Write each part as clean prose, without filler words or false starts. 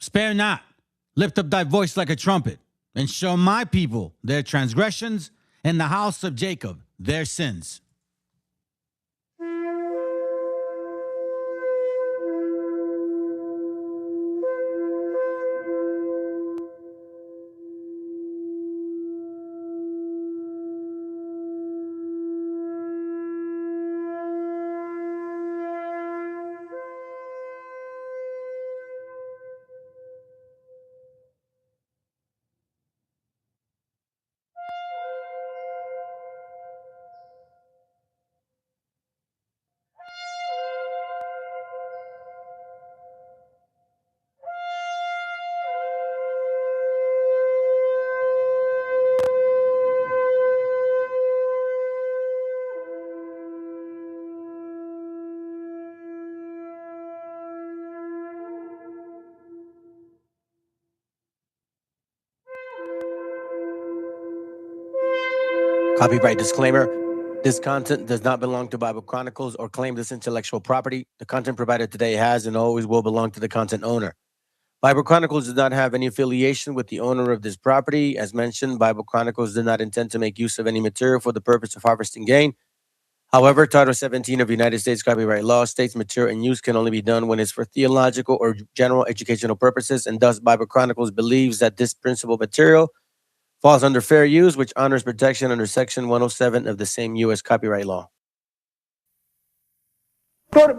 Spare not, lift up thy voice like a trumpet, and show my people their transgressions, and the house of Jacob their sins. Copyright disclaimer. This content does not belong to Bible Chronicles or claim this intellectual property. The content provided today has and always will belong to the content owner. Bible Chronicles does not have any affiliation with the owner of this property. As mentioned, Bible Chronicles did not intend to make use of any material for the purpose of harvesting gain. However, Title 17 of United States copyright law states material in use can only be done when it's for theological or general educational purposes, and thus Bible Chronicles believes that this principal material falls under fair use, which honors protection under Section 107 of the same U.S. copyright law.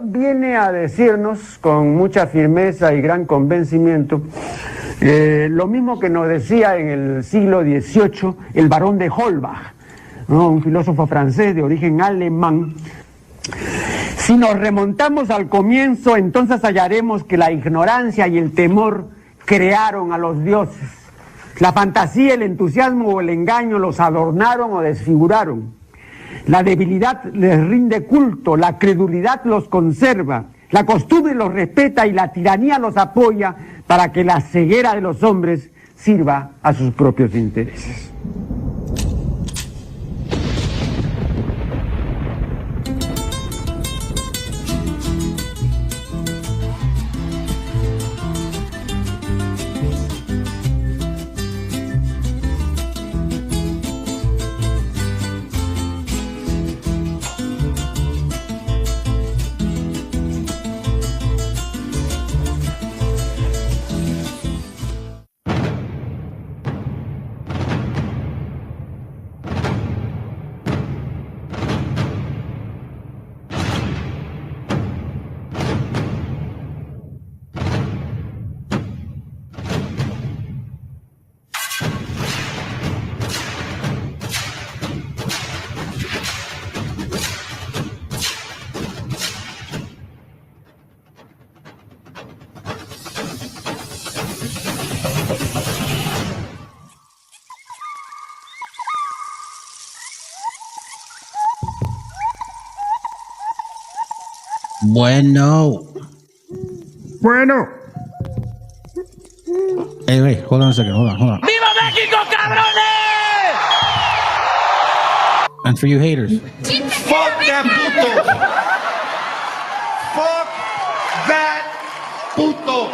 Viene a decirnos con mucha firmeza y gran convencimiento lo mismo que nos decía en el siglo XVIII el barón de Holbach, ¿no? Un filósofo francés de origen alemán. Si nos remontamos al comienzo, entonces hallaremos que la ignorancia y el temor crearon a los dioses. La fantasía, el entusiasmo o el engaño los adornaron o desfiguraron. La debilidad les rinde culto, la credulidad los conserva, la costumbre los respeta y la tiranía los apoya para que la ceguera de los hombres sirva a sus propios intereses. Bueno. Hey, wait, hold on a second. Hold on. ¡Viva México, cabrones! And for you haters. Fuck that puto! Fuck that puto!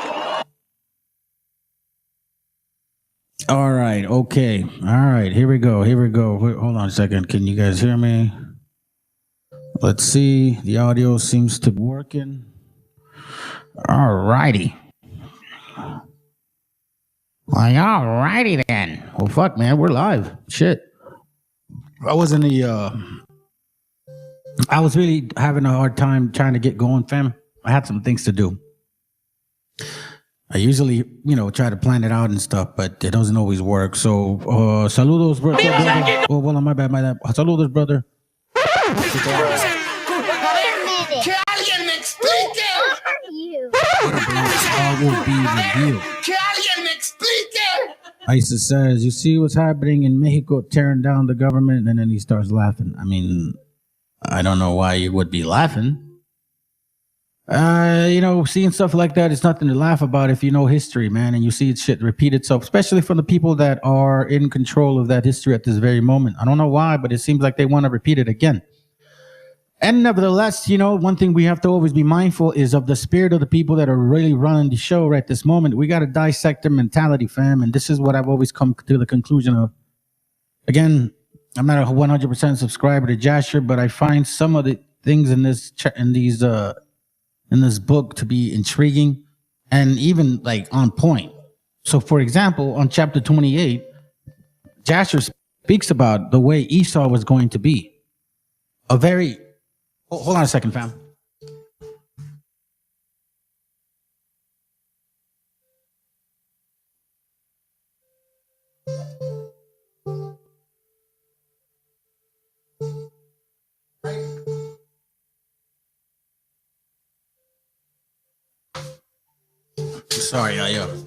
All right, okay. All right, here we go. Wait, hold on a second. Can you guys hear me? Let's see. The audio seems to be working. All righty. Well, all righty then. Well, fuck, man, we're live. Shit. I was really having a hard time trying to get going, fam. I had some things to do. I usually, try to plan it out and stuff, but it doesn't always work. So, saludos, brother. Oh, well, my bad. Saludos, brother. ¡Que alguien me explique! Will be revealed. ¡Que alguien me explique! ISIS says, you see what's happening in Mexico, tearing down the government, and then he starts laughing. I mean, I don't know why you would be laughing. Seeing stuff like that, it's nothing to laugh about if you know history, man, and you see shit repeat itself, especially from the people that are in control of that history at this very moment. I don't know why, but it seems like they want to repeat it again. And nevertheless, one thing we have to always be mindful is of the spirit of the people that are really running the show right this moment. We got to dissect their mentality, fam. And this is what I've always come to the conclusion of. Again, I'm not a 100% subscriber to Jasher, but I find some of the things in this book to be intriguing and even like on point. So, for example, on chapter 28, Jasher speaks about the way Esau was going to be. Hold on a second, fam. Sorry, I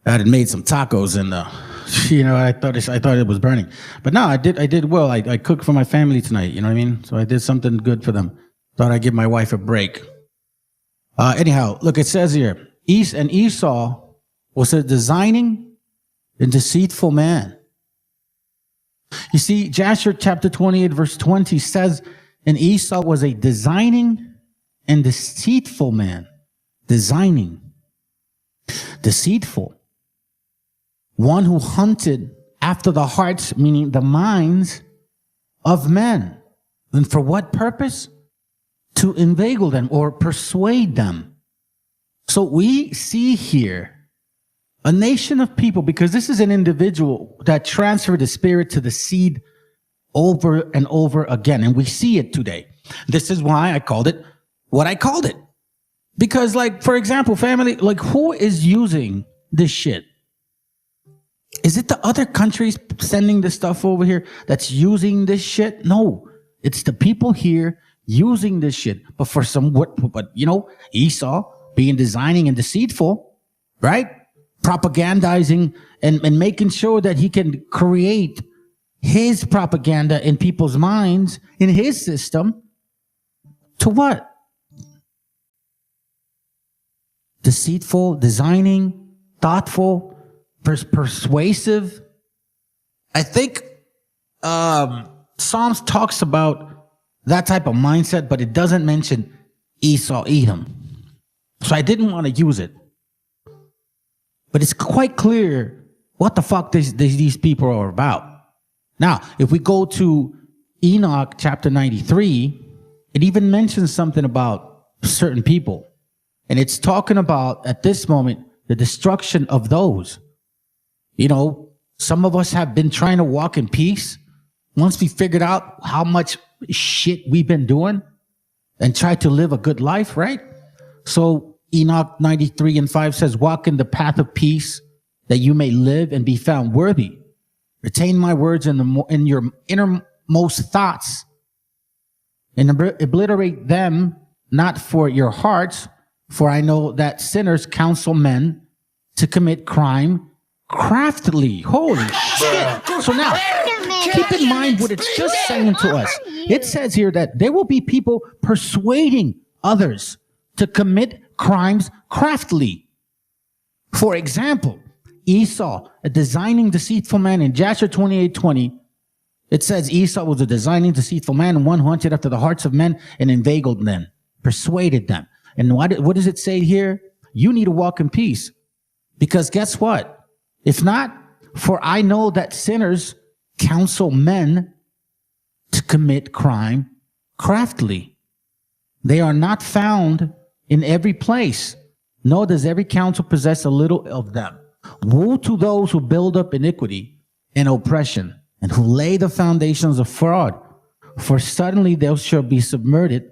had made some tacos and I thought it was burning, but no, I did well. I cooked for my family tonight. You know what I mean? So I did something good for them. Thought I'd give my wife a break. Anyhow, look, it says here, Esau was a designing and deceitful man. You see, Jasher chapter 28 verse 20 says, and Esau was a designing and deceitful man. Designing. Deceitful. One who hunted after the hearts, meaning the minds of men. And for what purpose? To inveigle them or persuade them. So we see here a nation of people, because this is an individual that transferred the spirit to the seed over and over again. And we see it today. This is why I called it what I called it. Because, like, for example, family, like, who is using this shit? Is it the other countries sending this stuff over here that's using this shit? No, it's the people here using this shit. But Esau being designing and deceitful, right? Propagandizing and making sure that he can create his propaganda in people's minds, in his system. To what? Deceitful, designing, thoughtful, persuasive. I think Psalms talks about that type of mindset, but it doesn't mention Esau, Edom. So I didn't want to use it. But it's quite clear what the fuck these people are about. Now, if we go to Enoch chapter 93, it even mentions something about certain people. And it's talking about, at this moment, the destruction of those. Some of us have been trying to walk in peace. Once we figured out how much shit we've been doing and tried to live a good life, right? So Enoch 93:5 says, walk in the path of peace that you may live and be found worthy. Retain my words in your innermost thoughts and obliterate them not for your hearts, for I know that sinners counsel men to commit crime craftily. Holy shit. So now, keep in mind what it's just saying to us. It says here that there will be people persuading others to commit crimes craftily. For example, Esau, a designing, deceitful man. In Jasher 28:20, it says Esau was a designing, deceitful man, and one who hunted after the hearts of men and inveigled them, persuaded them. And what does it say here? You need to walk in peace. Because guess what? If not, for I know that sinners counsel men to commit crime craftily. They are not found in every place, nor does every counsel possess a little of them. Woe to those who build up iniquity and oppression, and who lay the foundations of fraud. For suddenly they shall be subverted,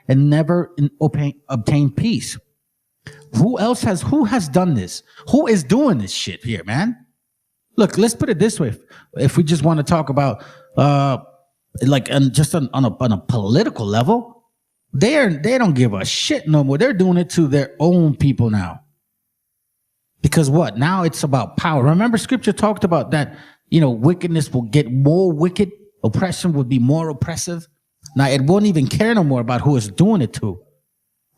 and never obtain peace. Who has done this? Who is doing this shit here, man? Look, let's put it this way. If we just want to talk about, on a political level, they don't give a shit no more. They're doing it to their own people now. Because what? Now it's about power. Remember, scripture talked about that, wickedness will get more wicked. Oppression would be more oppressive. Now it won't even care no more about who it's doing it to.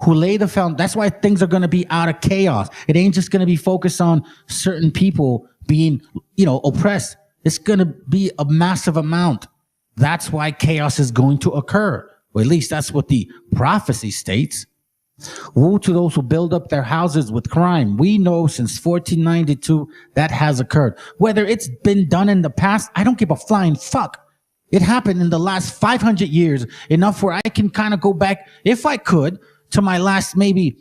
Who lay the foundation. That's why things are going to be out of chaos. It ain't just going to be focused on certain people being, oppressed. It's going to be a massive amount That's why chaos is going to occur. Or at least that's what the prophecy states. Woe to those who build up their houses with crime. We know since 1492 that has occurred. Whether it's been done in the past, I don't give a flying fuck. It happened in the last 500 years, enough where I can kind of go back, if I could, to my last maybe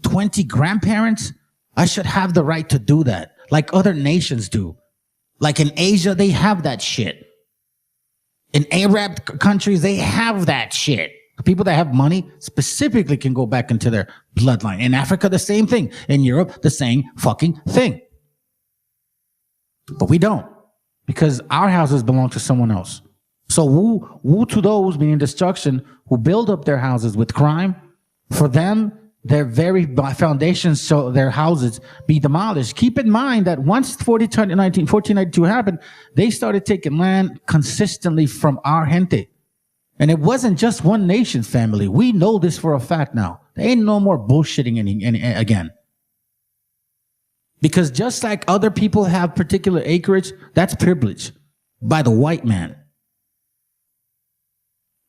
20 grandparents. I should have the right to do that, like other nations do. Like in Asia, they have that shit. In Arab countries, they have that shit. People that have money specifically can go back into their bloodline. In Africa, the same thing. In Europe, the same fucking thing. But we don't, because our houses belong to someone else. So woe to those, meaning destruction, who build up their houses with crime. For them, their very foundations, so their houses be demolished. Keep in mind that once 1492 happened, they started taking land consistently from our gente. And it wasn't just one nation's family. We know this for a fact now. There ain't no more bullshitting again. Because just like other people have particular acreage, that's privilege by the white man.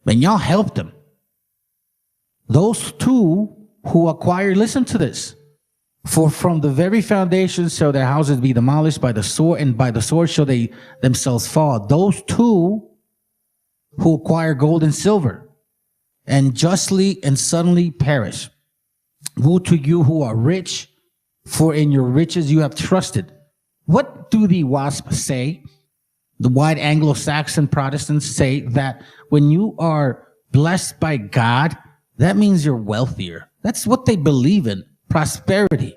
And y'all helped them. Those two who acquire, listen to this, for from the very foundation shall their houses be demolished by the sword, and by the sword shall they themselves fall. Those two who acquire gold and silver, and justly and suddenly perish. Woe to you who are rich, for in your riches you have trusted. What do the WASP say? The white Anglo-Saxon Protestants say that when you are blessed by God, that means you're wealthier. That's what they believe in, prosperity.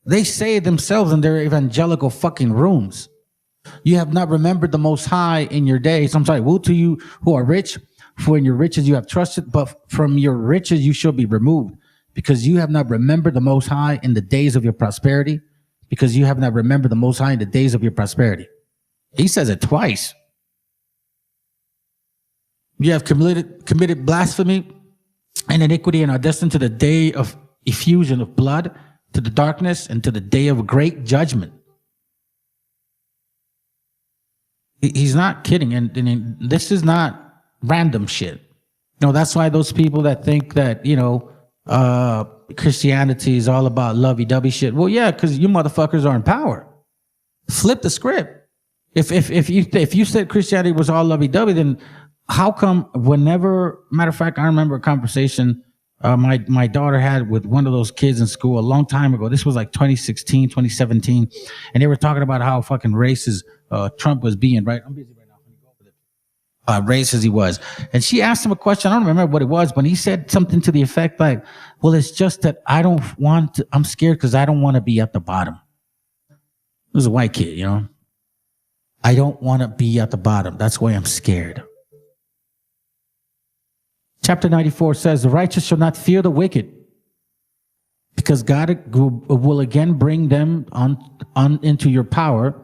They say it themselves in their evangelical fucking rooms. You have not remembered the Most High in your days. I'm sorry, woe to you who are rich, for in your riches you have trusted, but from your riches you shall be removed, because you have not remembered the Most High in the days of your prosperity, because you have not remembered the Most High in the days of your prosperity. He says it twice. You have committed blasphemy and iniquity, and are destined to the day of effusion of blood, to the darkness, and to the day of great judgment. He's not kidding, and this is not random shit. That's why those people that think that, Christianity is all about lovey-dovey shit. Well, yeah, because you motherfuckers are in power. Flip the script. If you said Christianity was all lovey-dovey, then how come whenever, matter of fact, I remember a conversation my daughter had with one of those kids in school a long time ago. This was like 2016, 2017. And they were talking about how fucking racist Trump was being, right? I'm busy right now. Let me go over this. Racist he was. And she asked him a question. I don't remember what it was, but he said something to the effect like, well, it's just that I'm scared because I don't want to be at the bottom. It was a white kid, I don't want to be at the bottom. That's why I'm scared. Chapter 94 says, the righteous shall not fear the wicked, because God will again bring them on into your power,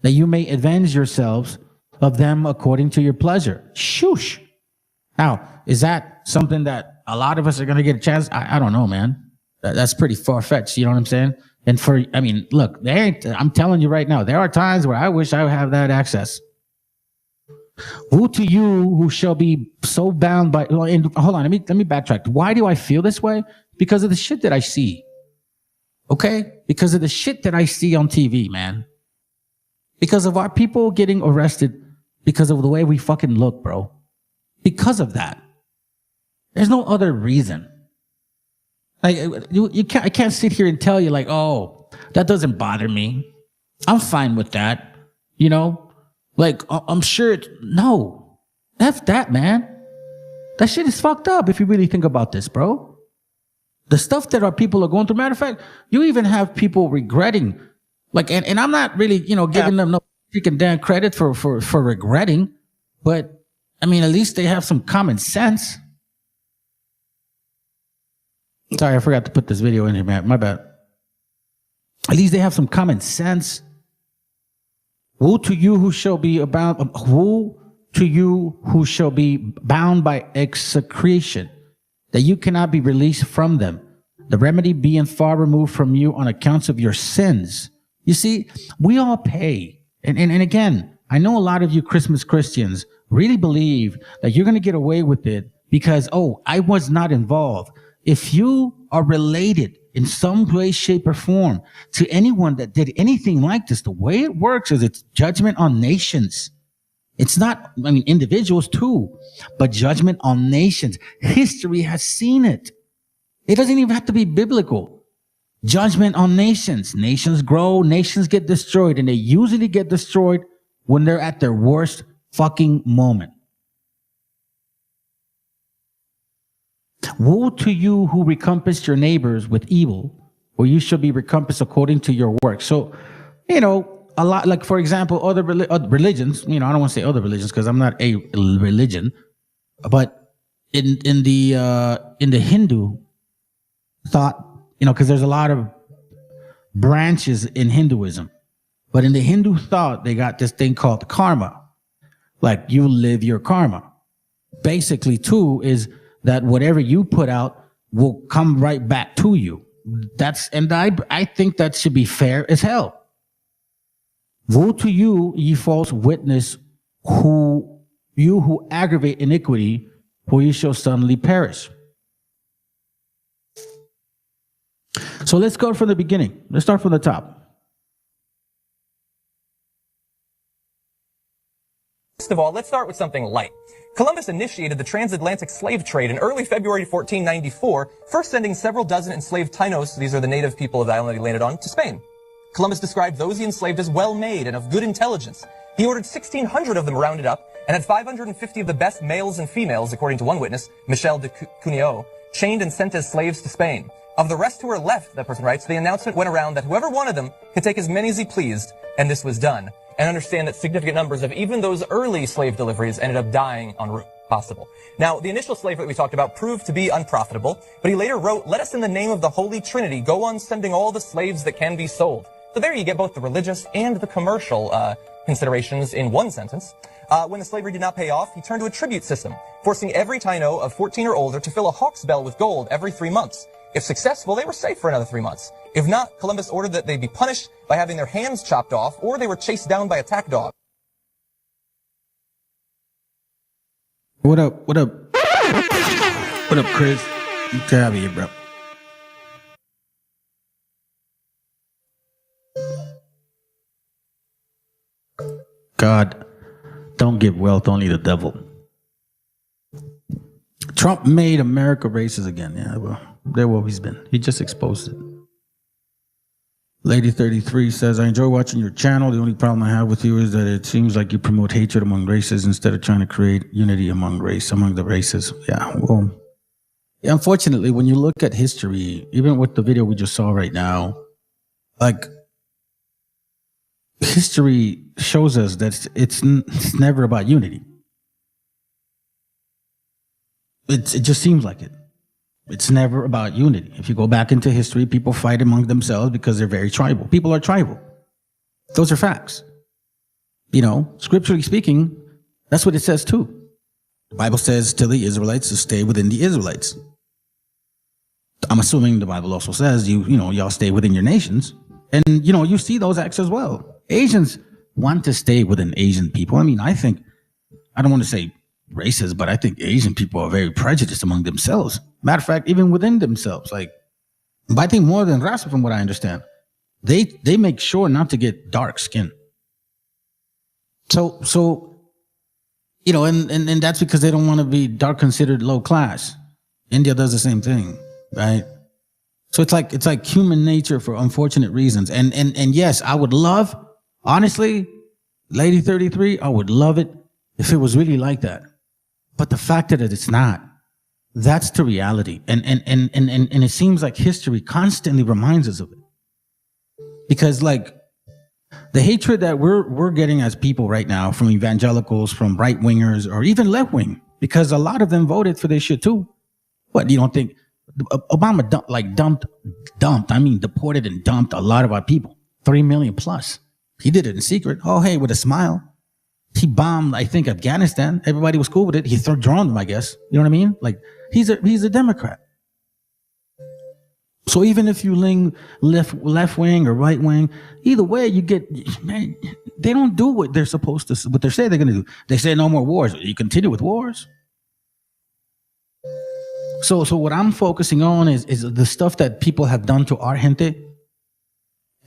that you may avenge yourselves of them according to your pleasure. Shoosh. Now, is that something that a lot of us are going to get a chance? I don't know, man. That's pretty far-fetched, you know what I'm saying? And look, I'm telling you right now, there are times where I wish I would have that access. Woe to you who shall be so bound by, hold on, let me backtrack. Why do I feel this way? Because of the shit that I see. Okay? Because of the shit that I see on TV, man. Because of our people getting arrested because of the way we fucking look, bro. Because of that. There's no other reason. Like, I can't sit here and tell you like, oh, that doesn't bother me. I'm fine with that. Like, I'm sure no. F that, man. That shit is fucked up if you really think about this, bro. The stuff that our people are going through. Matter of fact, you even have people regretting. Like, and I'm not really, giving them no freaking damn credit for regretting. But, at least they have some common sense. Sorry, I forgot to put this video in here, man. My bad. At least they have some common sense. Woe to you who shall be bound. Woe to you who shall be bound by execration, that you cannot be released from them. The remedy being far removed from you on account of your sins. You see, we all pay. And again, I know a lot of you Christmas Christians really believe that you're going to get away with it because, oh, I was not involved. If you are related in some way, shape, or form to anyone that did anything like this, the way it works is it's judgment on nations. It's not, I mean, individuals too, but judgment on nations. History has seen it. It doesn't even have to be biblical. Judgment on nations. Nations grow, nations get destroyed, and they usually get destroyed when they're at their worst fucking moment. Woe to you who recompense your neighbors with evil, or you shall be recompensed according to your work. So, you know, a lot, like, for example, other religions, you know, I don't want to say other religions because I'm not a religion, but in the Hindu thought, you know, because there's a lot of branches in Hinduism, but in the Hindu thought, they got this thing called karma. Like, you live your karma. Basically, too, is that whatever you put out will come right back to you. I think that should be fair as hell. Woe to you, ye false witness, who aggravate iniquity, for you shall suddenly perish. So let's go from the beginning. Let's start from the top. First of all, let's start with something light. Columbus initiated the transatlantic slave trade in early February 1494, first sending several dozen enslaved Tainos, these are the native people of the island he landed on, to Spain. Columbus described those he enslaved as well-made and of good intelligence. He ordered 1,600 of them rounded up, and had 550 of the best males and females, according to one witness, Michel de Cuneo, chained and sent as slaves to Spain. Of the rest who were left, that person writes, the announcement went around that whoever wanted them could take as many as he pleased, and this was done. And understand that significant numbers of even those early slave deliveries ended up dying en route. Possible. Now, the initial slave that we talked about proved to be unprofitable, but he later wrote, "Let us in the name of the Holy Trinity go on sending all the slaves that can be sold." So there you get both the religious and the commercial considerations in one sentence. When the slavery did not pay off, he turned to a tribute system, forcing every Taino of 14 or older to fill a hawk's bell with gold every 3 months. If successful, they were safe for another 3 months. If not, Columbus ordered that they be punished by having their hands chopped off, or they were chased down by attack dogs. What up? What up? What up, Chris? Good to have you, bro. God don't give wealth, only the devil. Trump made America racist again. Yeah, well, there always been. He just exposed it. Lady 33 says, I enjoy watching your channel. The only problem I have with you is that it seems like you promote hatred among races instead of trying to create unity among the races. Yeah, well, unfortunately, when you look at history, even with the video we just saw right now, like, history shows us that it's never about unity. It just seems like it. It's never about unity. If you go back into history, people fight among themselves because they're very tribal. People are tribal. Those are facts. You know, scripturally speaking, that's what it says too. The Bible says to the Israelites to stay within the Israelites. I'm assuming the Bible also says y'all stay within your nations. And, you see those acts as well. Asians want to stay within Asian people. I mean, I don't want to say racist, but I think Asian people are very prejudiced among themselves. Matter of fact, even within themselves. Like, but I think more than race, from what I understand, they make sure not to get dark skin. So and that's because they don't want to be considered low class. India does the same thing, right? So it's like human nature for unfortunate reasons. And yes, I would love, honestly, Lady 33, I would love it if it was really like that. But the fact that it's not, that's the reality. And it seems like history constantly reminds us of it. Because like the hatred that we're getting as people right now from evangelicals, from right wingers, or even left wing, because a lot of them voted for this shit too. What, you don't think Obama deported and dumped a lot of our people, 3 million plus. He did it in secret. Oh, hey, with a smile. He bombed, I think, Afghanistan. Everybody was cool with it. He drawn them, I guess. You know what I mean? Like, he's a Democrat. So even if you lean left wing or right wing, either way, you get, man, they don't do what they're supposed to, what they say they're going to do. They say no more wars. You continue with wars. So what I'm focusing on is the stuff that people have done to our gente,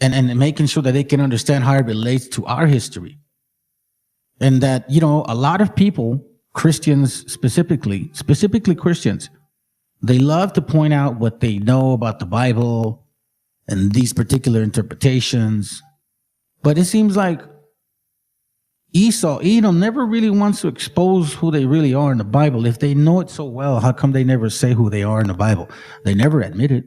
and making sure that they can understand how it relates to our history. And that, you know, a lot of people, Christians specifically Christians, they love to point out what they know about the Bible and these particular interpretations. But it seems like Edom never really wants to expose who they really are in the Bible. If they know it so well, how come they never say who they are in the Bible? They never admit it.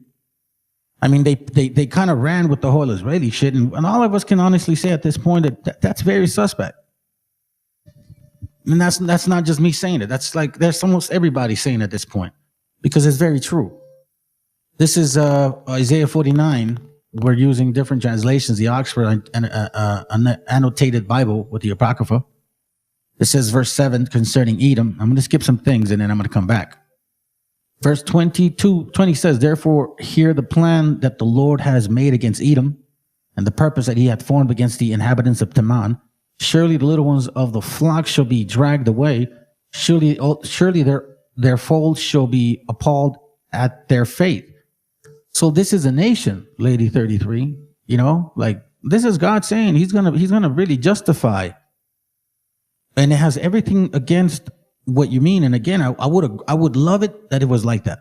I mean, they kind of ran with the whole Israeli shit, and all of us can honestly say at this point that that's very suspect. And that's not just me saying it. That's like, there's almost everybody saying at this point, because it's very true. This is Isaiah 49. We're using different translations, the Oxford annotated Bible with the Apocrypha. It says verse 7 concerning Edom. I'm going to skip some things and then I'm going to come back. Verse 20 says, therefore hear the plan that the Lord has made against Edom, and the purpose that he hath formed against the inhabitants of Teman. Surely the little ones of the flock shall be dragged away. Surely their folds shall be appalled at their fate. So this is a nation, Lady 33. You know, like, this is God saying he's gonna really justify. And it has everything against what you mean. And again, I would love it that it was like that.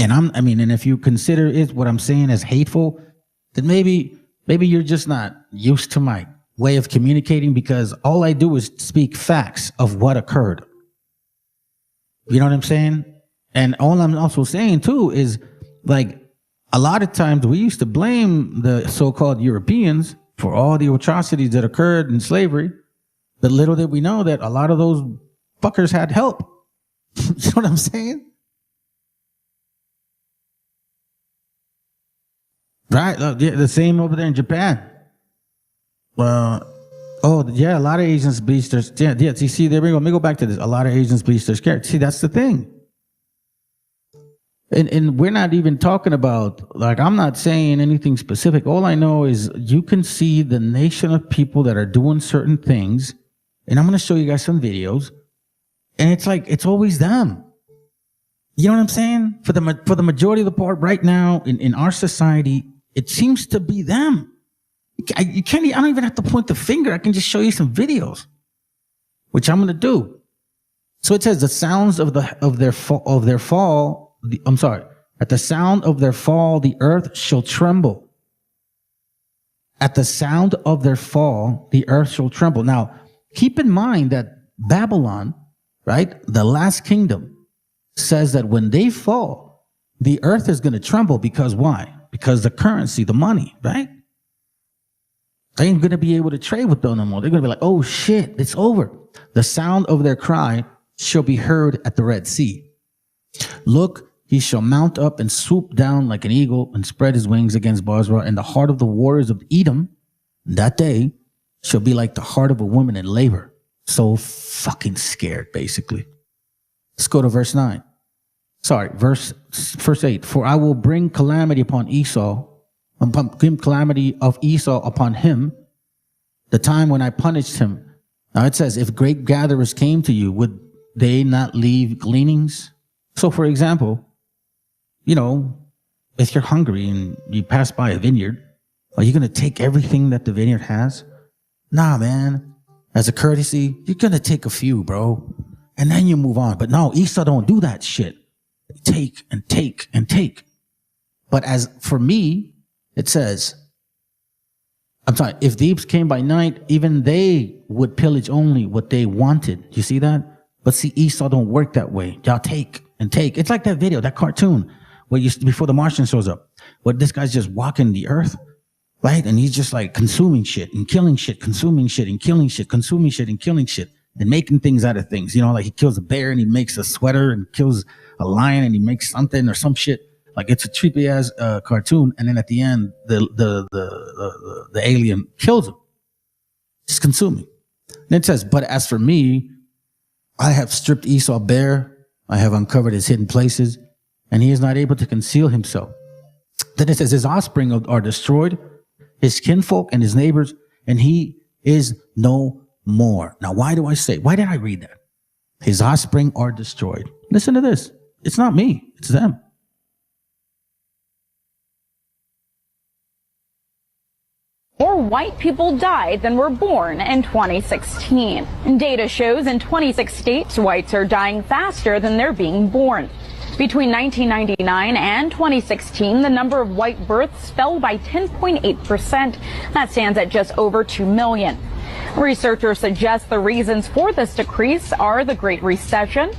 And and if you consider it, what I'm saying, as hateful, then maybe you're just not used to my way of communicating, because all I do is speak facts of what occurred. You know what I'm saying? And all I'm also saying too is, like, a lot of times we used to blame the so-called Europeans for all the atrocities that occurred in slavery. But little did we know that a lot of those fuckers had help. You know what I'm saying? Right. The same over there in Japan. A lot of Asians bleach their skin. Yeah, see, there we go. Let me go back to this. A lot of Asians bleach their skin. See, that's the thing. And we're not even talking about, like, I'm not saying anything specific. All I know is you can see the nation of people that are doing certain things. And I'm going to show you guys some videos. And it's like, it's always them. You know what I'm saying? For the majority of the part right now in our society, it seems to be them. I don't even have to point the finger. I can just show you some videos, which I'm going to do. So it says the sounds of their fall. At the sound of their fall, the earth shall tremble. At the sound of their fall, the earth shall tremble. Now, keep in mind that Babylon, right, the last kingdom, says that when they fall, the earth is going to tremble. Because why? Because the currency, the money, right? They ain't going to be able to trade with them no more. They're going to be like, oh shit, it's over. The sound of their cry shall be heard at the Red Sea. Look, he shall mount up and swoop down like an eagle and spread his wings against Bozrah, and the heart of the warriors of Edom that day shall be like the heart of a woman in labor. So fucking scared, basically. Let's go to verse 9. Verse 8. For I will bring calamity upon Esau, calamity of Esau upon him, the time when I punished him. Now it says, if great gatherers came to you, would they not leave gleanings? So for example, you know, if you're hungry and you pass by a vineyard, are you going to take everything that the vineyard has? Nah, man. As a courtesy, you're going to take a few, bro. And then you move on. But no, Esau don't do that shit. They take and take and take. But as for me, it says, if thieves came by night, even they would pillage only what they wanted. You see that? But see, Esau don't work that way. Y'all take and take. It's like that video, that cartoon, where before the Martian shows up, where this guy's just walking the earth, right? And he's just like consuming shit and killing shit, consuming shit and killing shit, consuming shit and killing shit, and making things out of things. You know, like he kills a bear and he makes a sweater, and kills a lion and he makes something or some shit. Like, it's a trippy ass cartoon, and then at the end, the alien kills him. Just consuming. Then it says, but as for me, I have stripped Esau bare, I have uncovered his hidden places, and he is not able to conceal himself. Then it says, his offspring are destroyed, his kinfolk and his neighbors, and he is no more. Now, why did I read that? His offspring are destroyed. Listen to this. It's not me. It's them. More white people died than were born in 2016. Data shows in 26 states, whites are dying faster than they're being born. Between 1999 and 2016, the number of white births fell by 10.8%. That stands at just over 2 million. Researchers suggest the reasons for this decrease are the Great Recession,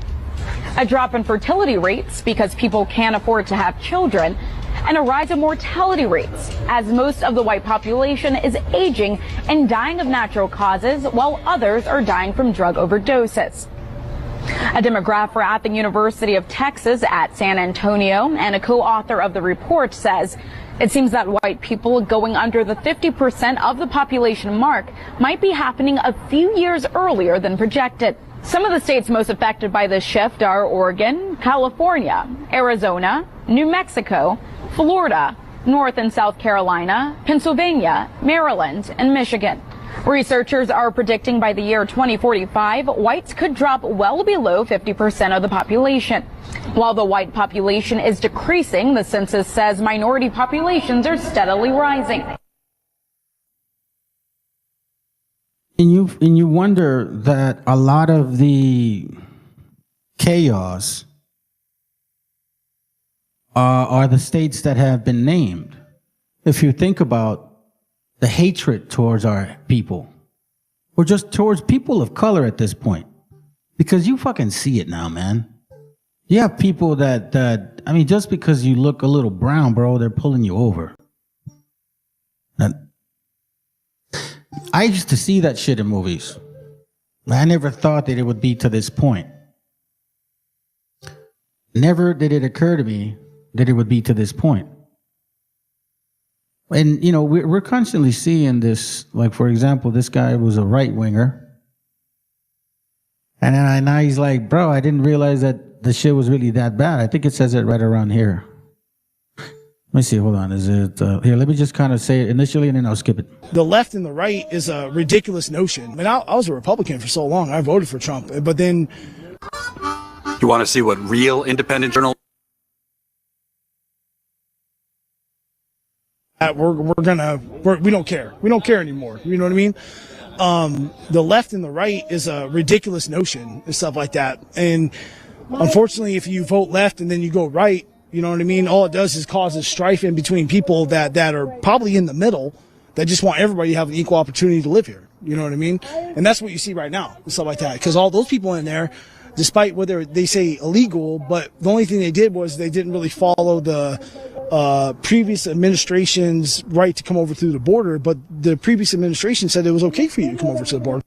a drop in fertility rates because people can't afford to have children, and a rise in mortality rates as most of the white population is aging and dying of natural causes while others are dying from drug overdoses. A demographer at the University of Texas at San Antonio and a co-author of the report says it seems that white people going under the 50% of the population mark might be happening a few years earlier than projected. Some of the states most affected by this shift are Oregon, California, Arizona, New Mexico, Florida, North and South Carolina, Pennsylvania, Maryland, and Michigan. Researchers are predicting by the year 2045, whites could drop well below 50% of the population. While the white population is decreasing, the census says minority populations are steadily rising. And you wonder that a lot of the chaos are the states that have been named. If you think about the hatred towards our people, or just towards people of color at this point, because you fucking see it now, man. You have people that I mean, just because you look a little brown, bro, they're pulling you over. And I used to see that shit in movies. I never thought that it would be to this point. Never did it occur to me that it would be to this point. And, you know, we're constantly seeing this, like, for example, this guy was a right-winger. And then now he's like, bro, I didn't realize that the shit was really that bad. I think it says it right around here. Let me see, hold on. Is it, here, let me just kind of say it initially and then I'll skip it. The left and the right is a ridiculous notion. I mean, I was a Republican for so long. I voted for Trump. But then... You want to see what real independent journal... we don't care. We don't care anymore. You know what I mean? The left and the right is a ridiculous notion and stuff like that. And unfortunately, if you vote left and then you go right, you know what I mean? All it does is causes strife in between people that are probably in the middle that just want everybody to have an equal opportunity to live here. You know what I mean? And that's what you see right now and stuff like that. Because all those people in there, despite whether they say illegal, but the only thing they did was they didn't really follow the previous administration's right to come over through the border, but the previous administration said it was okay for you to come over to the border.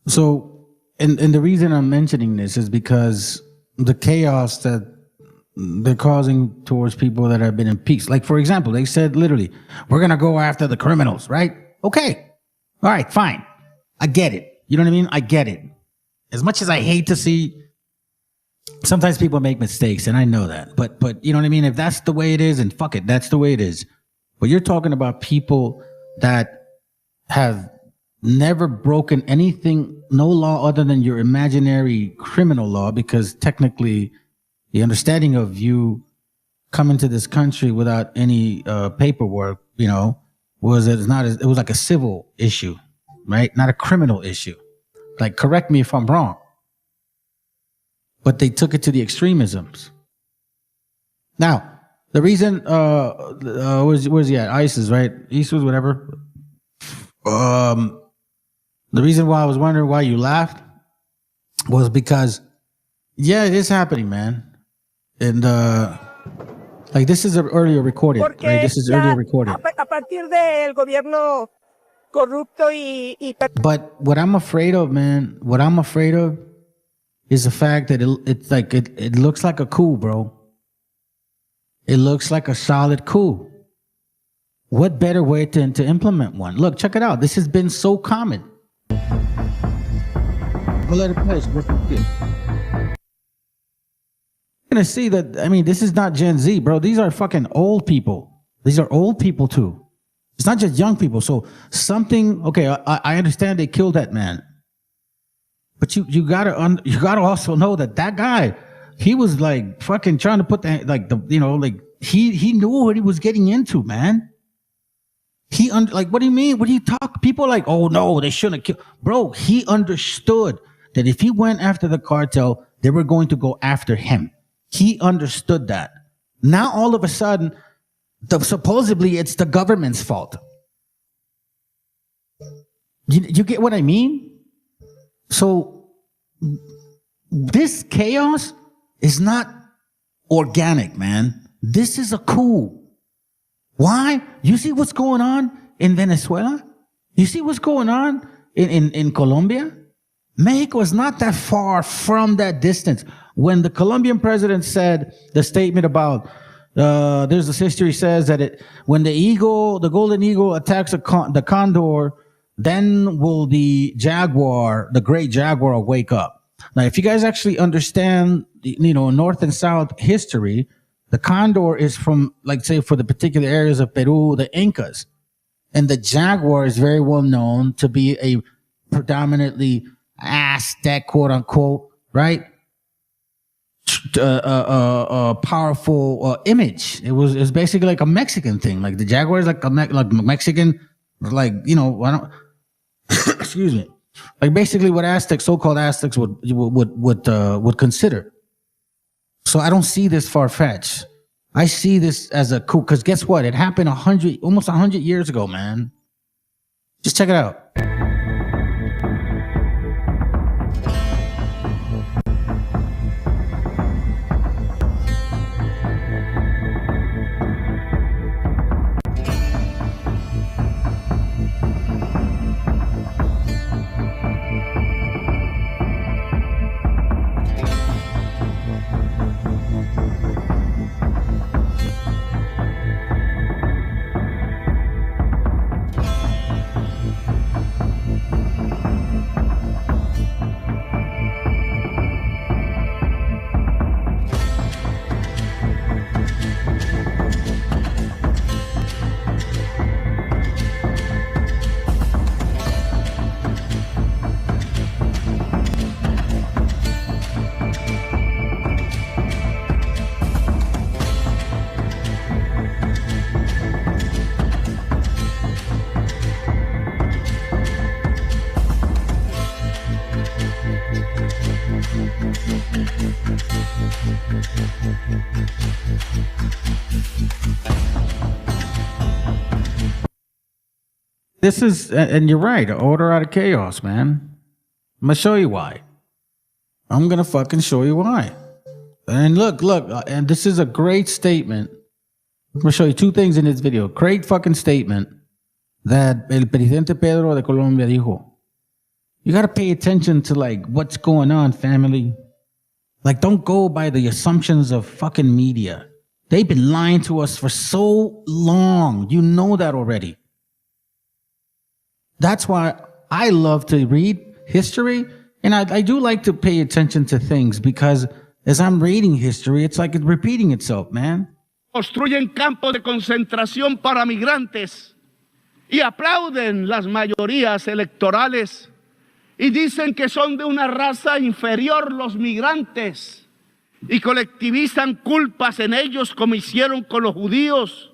So, and the reason I'm mentioning this is because the chaos that they're causing towards people that have been impeached. Like, for example, they said literally, we're going to go after the criminals, right? Okay. All right, fine. I get it. You know what I mean? I get it. As much as I hate to see, sometimes people make mistakes, and I know that. But you know what I mean? If that's the way it is, and fuck it, that's the way it is. But you're talking about people that have never broken anything, no law other than your imaginary criminal law, because technically the understanding of you coming to this country without any paperwork, you know, it was like a civil issue, right? Not a criminal issue. Like, correct me if I'm wrong. But they took it to the extremisms. Now, the reason, where's he at? ISIS, right? ISIS, whatever. The reason why I was wondering why you laughed was because, yeah, it is happening, man. And, like, this is earlier recorded, right? This is earlier recorded. But what I'm afraid of, man, is the fact that it looks like a coup, bro. It looks like a solid coup. What better way to implement one? Look, check it out. This has been so common. We'll let it play. You're gonna see that, I mean, this is not Gen Z, bro. These are fucking old people. These are old people too. It's not just young people. So something, okay, I understand they killed that man. But you gotta also know that guy, he was like fucking trying to put that, like, the, you know, like he knew what he was getting into, man. Like, what do you mean? What do you talk? People are like, oh no, they shouldn't have killed. Bro, he understood that if he went after the cartel, they were going to go after him. He understood that. Now all of a sudden, supposedly it's the government's fault. You get what I mean? So this chaos is not organic, man. This is a coup. Why? You see what's going on in Venezuela? You see what's going on in Colombia? Mexico is not that far from that distance. When the Colombian president said the statement about there's this history says that when the golden eagle attacks the condor, then will the great jaguar wake up. Now, if you guys actually understand, North and South history, the condor is from, like, say, for the particular areas of Peru, the Incas. And the jaguar is very well known to be a predominantly Aztec, quote unquote, right? Powerful image. It was basically like a Mexican thing. Like the jaguar is like Mexican, like, excuse me. Like basically what so-called Aztecs would consider. So I don't see this far-fetched. I see this as a coup, because guess what? It happened almost 100 years ago, man. Just check it out. This is, and you're right, order out of chaos, man. I'm going to show you why. I'm going to fucking show you why. And look, and this is a great statement. I'm going to show you two things in this video. Great fucking statement that el presidente Pedro de Colombia dijo. You got to pay attention to, like, what's going on, family. Like, don't go by the assumptions of fucking media. They've been lying to us for so long. You know that already. That's why I love to read history, and I do like to pay attention to things, because as I'm reading history, it's like it's repeating itself, man. Construyen campos de concentración para migrantes y aplauden las mayorías electorales y dicen que son de una raza inferior los migrantes y colectivizan culpas en ellos como hicieron con los judíos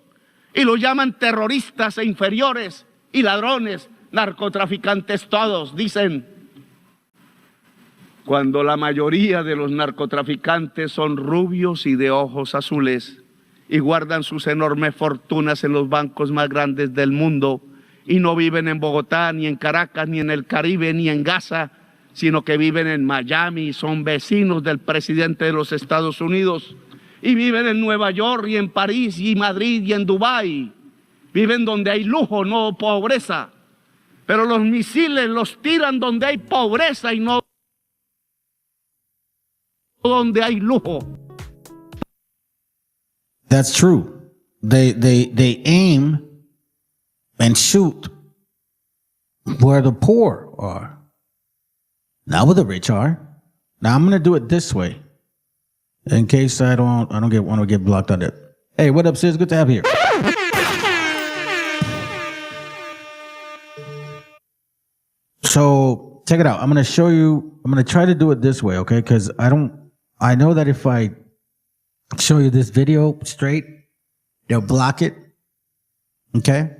y los llaman terroristas e inferiores y ladrones. Narcotraficantes todos, dicen. Cuando la mayoría de los narcotraficantes son rubios y de ojos azules y guardan sus enormes fortunas en los bancos más grandes del mundo y no viven en Bogotá, ni en Caracas, ni en el Caribe, ni en Gaza, sino que viven en Miami y son vecinos del presidente de los Estados Unidos y viven en Nueva York y en París y Madrid y en Dubái. Viven donde hay lujo, no pobreza. Pero los misiles los tiran donde hay pobreza y no donde hay lujo. That's true. They aim and shoot where the poor are, not where the rich are. Now I'm gonna do it this way, in case I don't want to get blocked on it. Hey, what up, sis? Good to have you here. check it out. I'm going to show you. I'm going to try to do it this way, okay? Because I know that if I show you this video straight, they'll block it. Okay?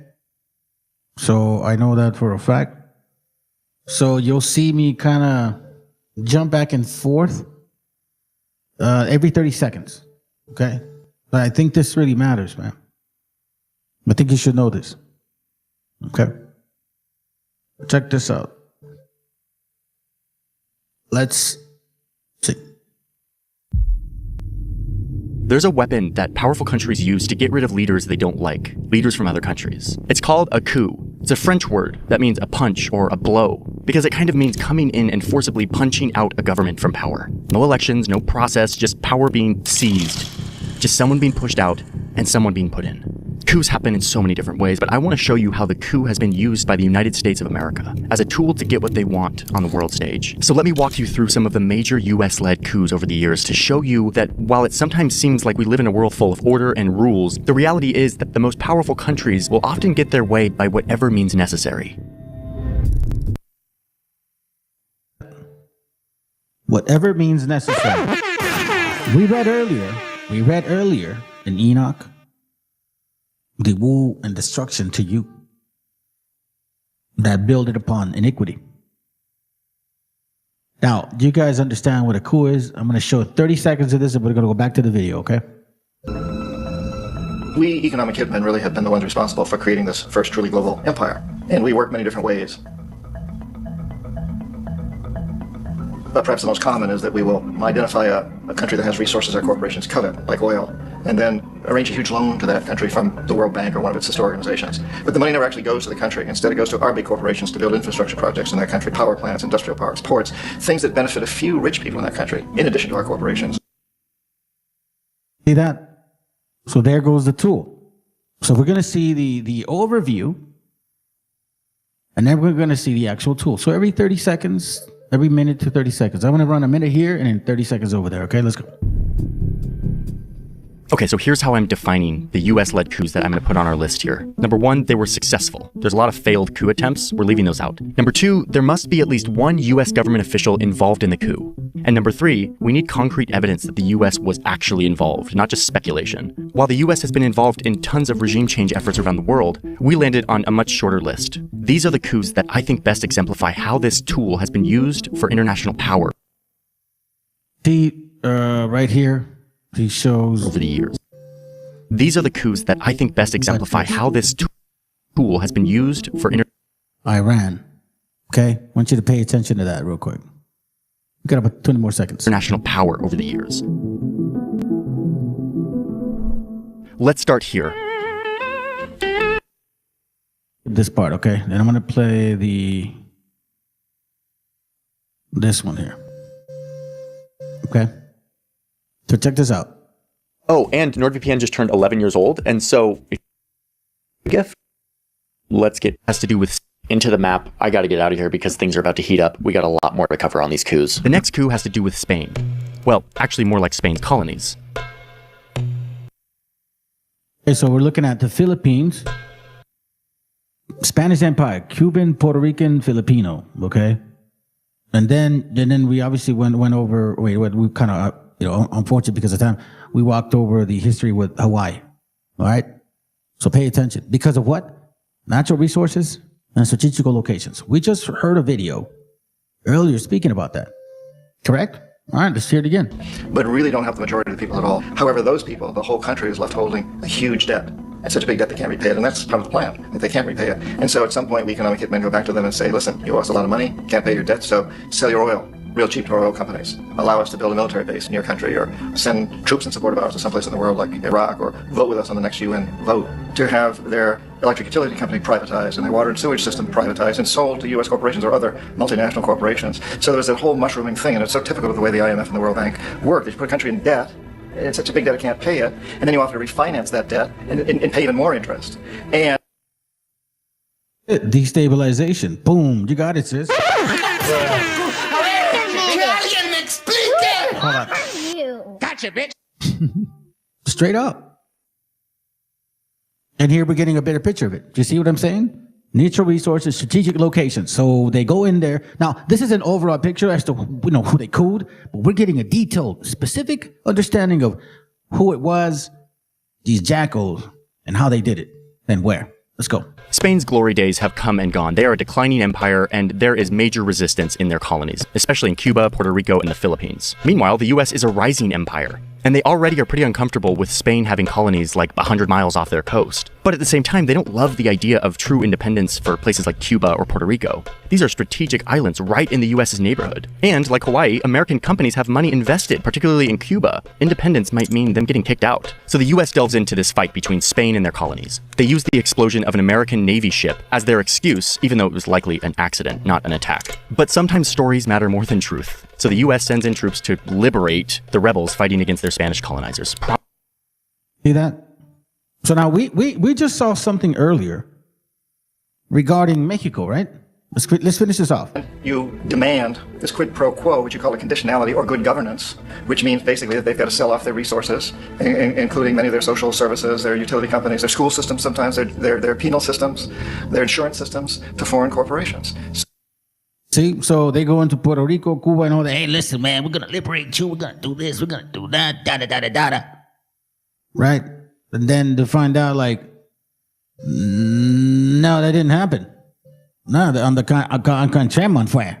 So I know that for a fact. So you'll see me kind of jump back and forth every 30 seconds. Okay? But I think this really matters, man. I think you should know this. Okay? Check this out. Let's see. There's a weapon that powerful countries use to get rid of leaders they don't like, leaders from other countries. It's called a coup. It's a French word that means a punch or a blow, because it kind of means coming in and forcibly punching out a government from power. No elections, no process, just power being seized. Just someone being pushed out and someone being put in. Coups happen in so many different ways, but I want to show you how the coup has been used by the United States of America as a tool to get what they want on the world stage. So let me walk you through some of the major US-led coups over the years to show you that while it sometimes seems like we live in a world full of order and rules, the reality is that the most powerful countries will often get their way by whatever means necessary. Whatever means necessary. We read earlier in Enoch, the woe and destruction to you that builded upon iniquity. Now, do you guys understand what a coup is? I'm going to show 30 seconds of this and we're going to go back to the video, okay? We economic hitmen really have been the ones responsible for creating this first truly global empire. And we work many different ways. But perhaps the most common is that we will identify a country that has resources our corporations covet, like oil, and then arrange a huge loan to that country from the World Bank or one of its sister organizations. But the money never actually goes to the country. Instead, it goes to our big corporations to build infrastructure projects in that country, power plants, industrial parks, ports, things that benefit a few rich people in that country, in addition to our corporations. See that? So there goes the tool. So we're going to see the overview, and then we're going to see the actual tool. So every 30 seconds, every minute to 30 seconds. I'm going to run a minute here and then 30 seconds over there. Okay, let's go. Okay, so here's how I'm defining the US-led coups that I'm going to put on our list here. Number one, they were successful. There's a lot of failed coup attempts. We're leaving those out. Number two, there must be at least one US government official involved in the coup. And number three, we need concrete evidence that the US was actually involved, not just speculation. While the US has been involved in tons of regime change efforts around the world, we landed on a much shorter list. These are the coups that I think best exemplify how this tool has been used for international power. See, right here, he shows over the years. These are the coups that I think best exemplify how this tool has been used for Iran. Okay, I want you to pay attention to that real quick. We got about 20 more seconds. International power over the years. Let's start here. This part, okay? Then I'm going to play this one here. Okay? So check this out. Oh, and NordVPN just turned 11 years old, and so gift. Let's get has to do with into the map. I got to get out of here because things are about to heat up. We got a lot more to cover on these coups. The next coup has to do with Spain. Well, actually more like Spain's colonies. Okay, so we're looking at the Philippines, Spanish Empire, Cuban, Puerto Rican, Filipino, okay? And then we obviously went over, we kind of, unfortunate because of time, we walked over the history with Hawaii, all right? So pay attention. Because of what? Natural resources and strategical locations. We just heard a video earlier speaking about that, correct? All right, let's hear it again. But really don't help the majority of the people at all. However, those people, the whole country is left holding a huge debt. And such a big debt they can't repay it, and that's part of the plan, that they can't repay it. And so at some point, we economic hitmen go back to them and say, listen, you owe us a lot of money, can't pay your debt, so sell your oil, real cheap to our oil companies. Allow us to build a military base in your country, or send troops in support of ours to someplace in the world like Iraq, or vote with us on the next UN vote, to have their electric utility company privatized and their water and sewage system privatized and sold to U.S. corporations or other multinational corporations. So there's that whole mushrooming thing, and it's so typical of the way the IMF and the World Bank work. They put a country in debt, it's such a big debt it can't pay it, and then you offer to refinance that debt and pay even more interest. And destabilization. Boom, you got it, sis. Hold on. Gotcha, bitch. Straight up. And here we're getting a better picture of it. Do you see what I'm saying? Natural resources, strategic locations. So they go in there. Now, this is an overall picture as to, who they cooed, but we're getting a detailed, specific understanding of who it was, these jackals, and how they did it, and where. Let's go. Spain's glory days have come and gone. They are a declining empire, and there is major resistance in their colonies, especially in Cuba, Puerto Rico, and the Philippines. Meanwhile, the US is a rising empire, and they already are pretty uncomfortable with Spain having colonies like 100 miles off their coast. But at the same time, they don't love the idea of true independence for places like Cuba or Puerto Rico. These are strategic islands right in the US's neighborhood. And like Hawaii, American companies have money invested, particularly in Cuba. Independence might mean them getting kicked out. So the US delves into this fight between Spain and their colonies. They use the explosion of an American Navy ship as their excuse, even though it was likely an accident, not an attack. But sometimes stories matter more than truth. So the US sends in troops to liberate the rebels fighting against their Spanish colonizers. See that? So now we just saw something earlier regarding Mexico, right? Let's finish this off. You demand this quid pro quo, which you call a conditionality or good governance, which means basically that they've got to sell off their resources, including many of their social services, their utility companies, their school systems, sometimes their penal systems, their insurance systems, to foreign corporations. See, so they go into Puerto Rico, Cuba, and all that. Hey, listen, man, we're gonna liberate you. We're gonna do this. We're gonna do that. Da da da da da da. Right, and then to find out, like, no, that didn't happen. No, on the contramon fue.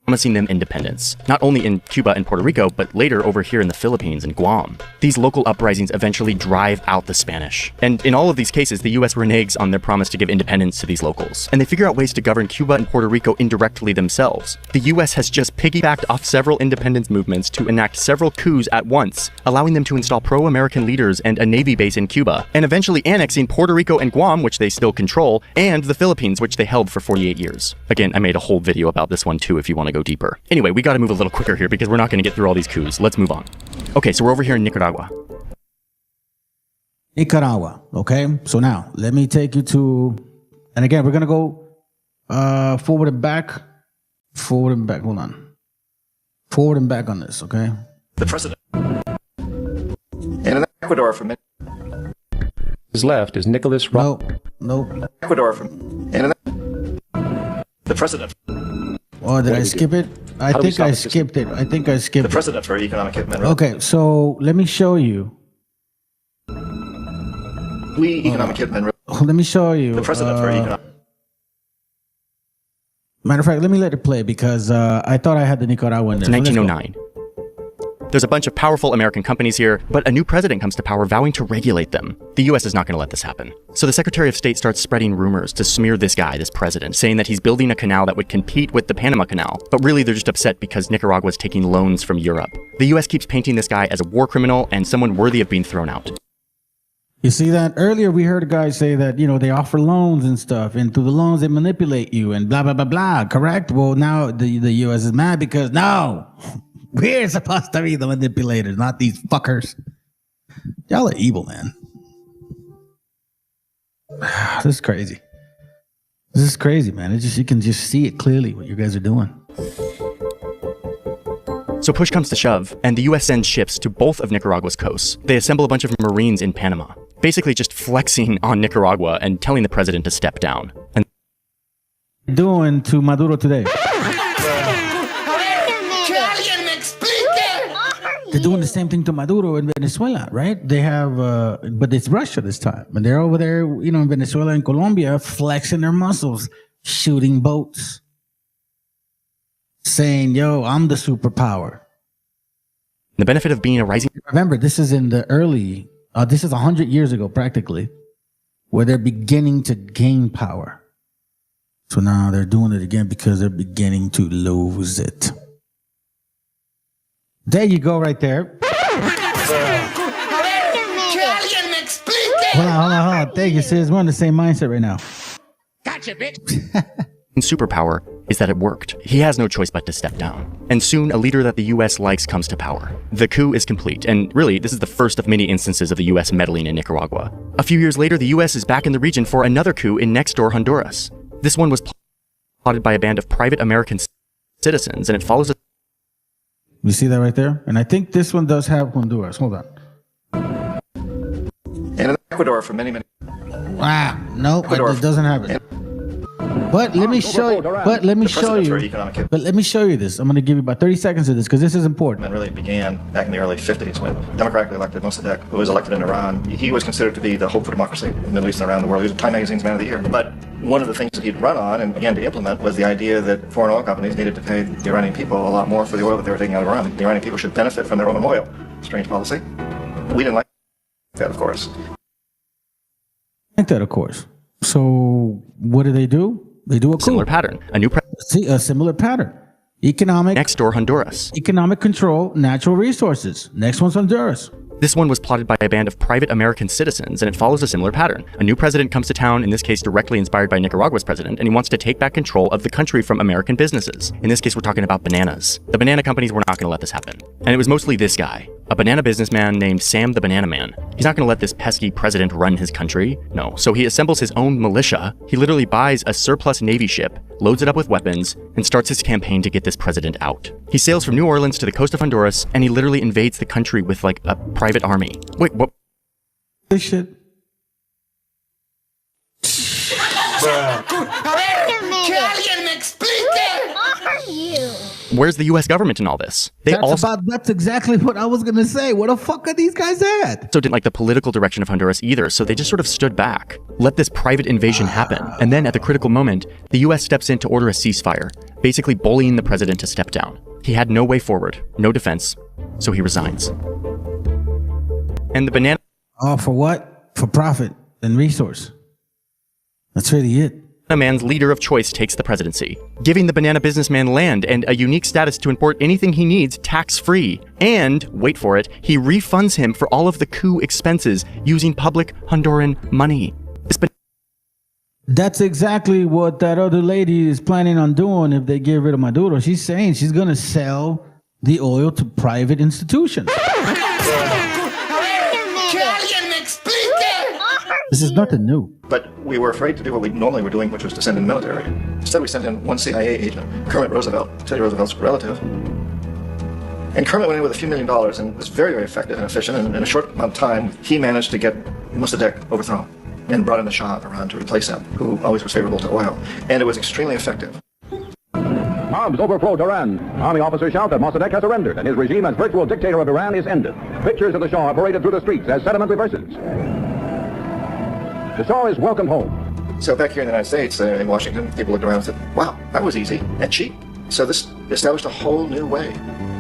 Promising them independence, not only in Cuba and Puerto Rico, but later over here in the Philippines and Guam. These local uprisings eventually drive out the Spanish. And in all of these cases, the US reneges on their promise to give independence to these locals. And they figure out ways to govern Cuba and Puerto Rico indirectly themselves. The US has just piggybacked off several independence movements to enact several coups at once, allowing them to install pro-American leaders and a Navy base in Cuba, and eventually annexing Puerto Rico and Guam, which they still control, and the Philippines, which they held for 48 years. Again, I made a whole video about this one too if you want to go deeper. Anyway, we gotta move a little quicker here because we're not gonna get through all these coups. Let's move on. Okay, so we're over here in Nicaragua. Nicaragua, okay? So now, let me take you to, and again, we're gonna go forward and back, hold on. Forward and back on this, okay? The president. And in Ecuador for many. His left is Nicholas Nope. Ecuador from, and in the president. Oh, did I skip it? I think I skipped it. The precedent for economic hitmen. Okay, so let me show you. Economic hitmen. Let me show you. The precedent for economic. Matter of fact, let me let it play because I thought I had the Nicaraguan. It's 1909. There's a bunch of powerful American companies here, but a new president comes to power vowing to regulate them. The US is not going to let this happen. So the Secretary of State starts spreading rumors to smear this guy, this president, saying that he's building a canal that would compete with the Panama Canal. But really, they're just upset because Nicaragua is taking loans from Europe. The US keeps painting this guy as a war criminal and someone worthy of being thrown out. You see that? Earlier we heard a guy say that, they offer loans and stuff, and through the loans they manipulate you and blah, blah, blah, blah, correct? Well, now the US is mad because no, we're supposed to be the manipulators, not these fuckers. Y'all are evil, man. This is crazy. This is crazy, man. You can just see it clearly what you guys are doing. So push comes to shove, and the US sends ships to both of Nicaragua's coasts. They assemble a bunch of Marines in Panama, basically just flexing on Nicaragua and telling the president to step down. And doing to Maduro today. They're doing the same thing to Maduro in Venezuela, right? They have, but it's Russia this time. And they're over there, in Venezuela and Colombia, flexing their muscles, shooting boats, saying, yo, I'm the superpower. The benefit of being a rising... Remember, this is in the early, this is 100 years ago, practically, where they're beginning to gain power. So now they're doing it again because they're beginning to lose it. There you go, right there. Hold on. Thank you, sis. We're on the same mindset right now. Gotcha, bitch. Superpower is that it worked. He has no choice but to step down. And soon, a leader that the US likes comes to power. The coup is complete, and really, this is the first of many instances of the US meddling in Nicaragua. A few years later, the US is back in the region for another coup in next-door Honduras. This one was plotted by a band of private American citizens, and it follows a... You see that right there? And I think this one does have Honduras. Hold on. And in Ecuador for many... Nope, it doesn't have it. But let me show you. But let me show you. But let me show you this. I'm going to give you about 30 seconds of this because this is important. And really began back in the early 50s when democratically elected Mossadegh, who was elected in Iran, he was considered to be the hope for democracy in the Middle East and around the world. He was Time Magazine's Man of the Year. But one of the things that he'd run on and began to implement was the idea that foreign oil companies needed to pay the Iranian people a lot more for the oil that they were taking out of Iran. The Iranian people should benefit from their own oil. Strange policy. We didn't like that, of course. Like that, of course. So what do? They do a coup. Similar pattern. A similar pattern. Economic. Next door, Honduras. Economic control, natural resources. Next one's Honduras. This one was plotted by a band of private American citizens, and it follows a similar pattern. A new president comes to town, in this case directly inspired by Nicaragua's president, and he wants to take back control of the country from American businesses. In this case, we're talking about bananas. The banana companies were not going to let this happen. And it was mostly this guy, a banana businessman named Sam the Banana Man. He's not going to let this pesky president run his country. No. So he assembles his own militia. He literally buys a surplus Navy ship, loads it up with weapons, and starts his campaign to get this president out. He sails from New Orleans to the coast of Honduras, and he literally invades the country with like a private army. Wait, what? This shit. Where's the U.S. government in all this? That's exactly what I was going to say. Where the fuck are these guys at? So didn't like the political direction of Honduras either, so they just sort of stood back, let this private invasion happen, and then at the critical moment, the U.S. steps in to order a ceasefire, basically bullying the president to step down. He had no way forward, no defense, so he resigns. And the banana... Oh, for what? For profit and resource. That's really it. A man's leader of choice takes the presidency, giving the banana businessman land and a unique status to import anything he needs tax-free. And, wait for it, he refunds him for all of the coup expenses using public Honduran money. That's exactly what that other lady is planning on doing if they get rid of Maduro. She's saying she's going to sell the oil to private institutions. This is nothing new. But we were afraid to do what we normally were doing, which was to send in the military. Instead, we sent in one CIA agent, Kermit Roosevelt, Teddy Roosevelt's relative. And Kermit went in with a few $1 million and was very, very effective and efficient. And in a short amount of time, he managed to get Mossadegh overthrown and brought in the Shah of Iran to replace him, who always was favorable to oil. And it was extremely effective. Mobs overflowed Iran. Army officers shout that Mossadegh has surrendered and his regime as virtual dictator of Iran is ended. Pictures of the Shah are paraded through the streets as sentiment reverses. The Shah is welcomed home. So back here in the United States, in Washington, people looked around and said, wow, that was easy and cheap. So this established a whole new way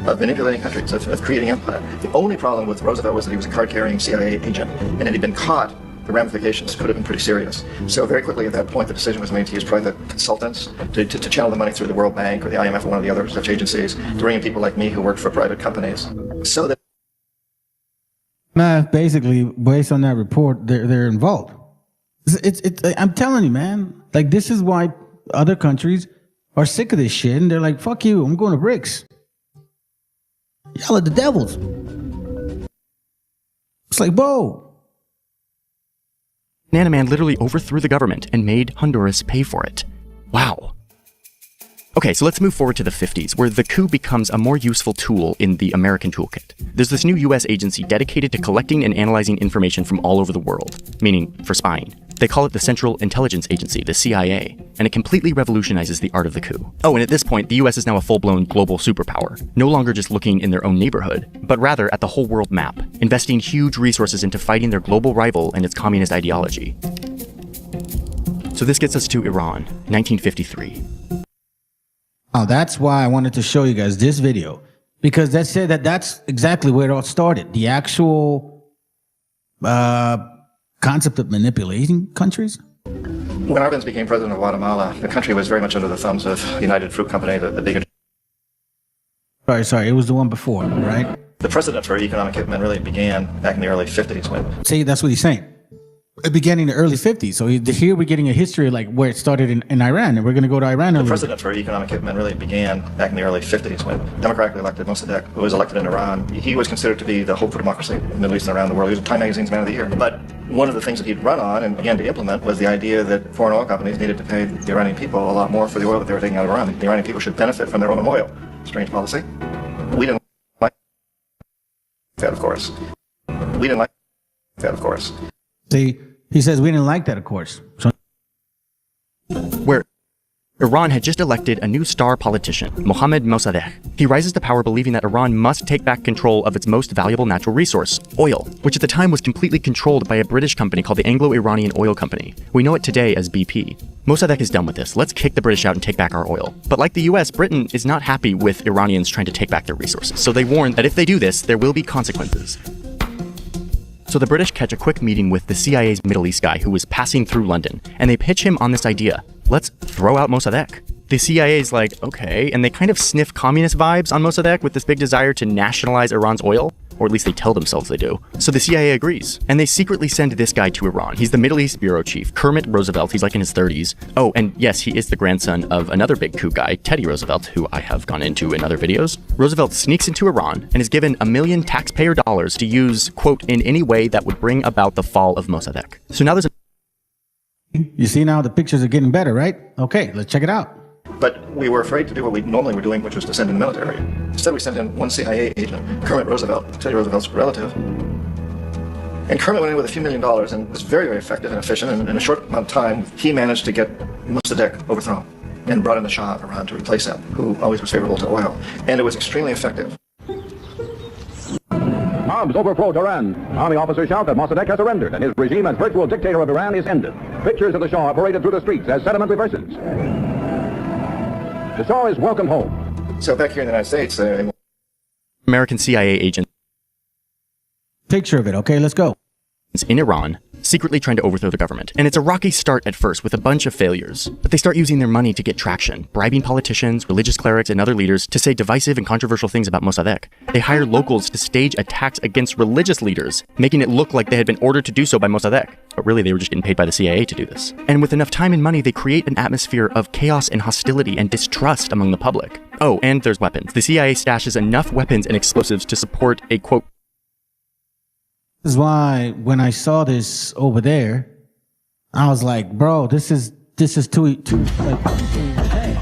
of manipulating countries, of creating empire. The only problem with Roosevelt was that he was a card-carrying CIA agent, and had he been caught, the ramifications could have been pretty serious. So very quickly at that point, the decision was made to use private consultants to channel the money through the World Bank or the IMF or one of the other such agencies, to bring in people like me who worked for private companies. So that... Basically, based on that report, they're involved. I'm telling you, man, like this is why other countries are sick of this shit and they're like, fuck you, I'm going to BRICS. Y'all are the devils. It's like, whoa. Banana Man literally overthrew the government and made Honduras pay for it. Wow. Okay, so let's move forward to the 50s, where the coup becomes a more useful tool in the American toolkit. There's this new US agency dedicated to collecting and analyzing information from all over the world, meaning for spying. They call it the Central Intelligence Agency, the CIA, and it completely revolutionizes the art of the coup. Oh, and at this point, the US is now a full-blown global superpower, no longer just looking in their own neighborhood, but rather at the whole world map, investing huge resources into fighting their global rival and its communist ideology. So this gets us to Iran, 1953. Oh, that's why I wanted to show you guys this video, because that said that's exactly where it all started. The actual concept of manipulating countries. When Arbenz became president of Guatemala, the country was very much under the thumbs of the United Fruit Company, the big... Sorry, it was the one before, right? The precedent for economic hitmen really began back in the early 50s when... See, that's what he's saying. It began in the early 50s. So here we're getting a history of like where it started in Iran, and we're going to go to Iran. The precedent for economic hitmen really began back in the early 50s when democratically elected Mossadegh, who was elected in Iran, he was considered to be the hope for democracy in the Middle East and around the world. He was Time Magazine's Man of the Year. But one of the things that he'd run on and began to implement was the idea that foreign oil companies needed to pay the Iranian people a lot more for the oil that they were taking out of Iran. The Iranian people should benefit from their own oil. Strange policy. We didn't like that, of course. We didn't like that, of course. See, he says we didn't like that, of course. So where Iran had just elected a new star politician, Mohammad Mossadegh. He rises to power believing that Iran must take back control of its most valuable natural resource, oil, which at the time was completely controlled by a British company called the Anglo-Iranian Oil Company. We know it today as BP. Mossadegh is done with this. Let's kick the British out and take back our oil. But like the US, Britain is not happy with Iranians trying to take back their resources. So they warn that if they do this, there will be consequences. So the British catch a quick meeting with the CIA's Middle East guy who was passing through London, and they pitch him on this idea. Let's throw out Mossadegh. The CIA is like, okay, and they kind of sniff communist vibes on Mossadegh with this big desire to nationalize Iran's oil, or at least they tell themselves they do. So the CIA agrees, and they secretly send this guy to Iran. He's the Middle East bureau chief, Kermit Roosevelt. He's like in his 30s. Oh, and yes, he is the grandson of another big coup guy, Teddy Roosevelt, who I have gone into in other videos. Roosevelt sneaks into Iran and is given $1 million taxpayer dollars to use, quote, in any way that would bring about the fall of Mossadegh. So now there's a... You see now the pictures are getting better, right? Okay, let's check it out. But we were afraid to do what we normally were doing, which was to send in the military. Instead, we sent in one CIA agent, Kermit Roosevelt, Teddy Roosevelt's relative. And Kermit went in with a few $1 million and was very, very effective and efficient. And in a short amount of time, he managed to get Mossadegh overthrown and brought in the Shah of Iran to replace him, who always was favorable to oil. And it was extremely effective. Mobs overflow Tehran. Army officers shout that Mossadegh has surrendered and his regime as virtual dictator of Iran is ended. Pictures of the Shah paraded through the streets as sentiment reverses. The Shah is welcome home. So back here in the United States, American CIA agent. Picture of it. Okay, let's go. In Iran, secretly trying to overthrow the government. And it's a rocky start at first with a bunch of failures. But they start using their money to get traction, bribing politicians, religious clerics, and other leaders to say divisive and controversial things about Mossadegh. They hire locals to stage attacks against religious leaders, making it look like they had been ordered to do so by Mossadegh. But really, they were just getting paid by the CIA to do this. And with enough time and money, they create an atmosphere of chaos and hostility and distrust among the public. Oh, and there's weapons. The CIA stashes enough weapons and explosives to support a, quote, This is why when I saw this over there, I was like, bro, this is too like, okay.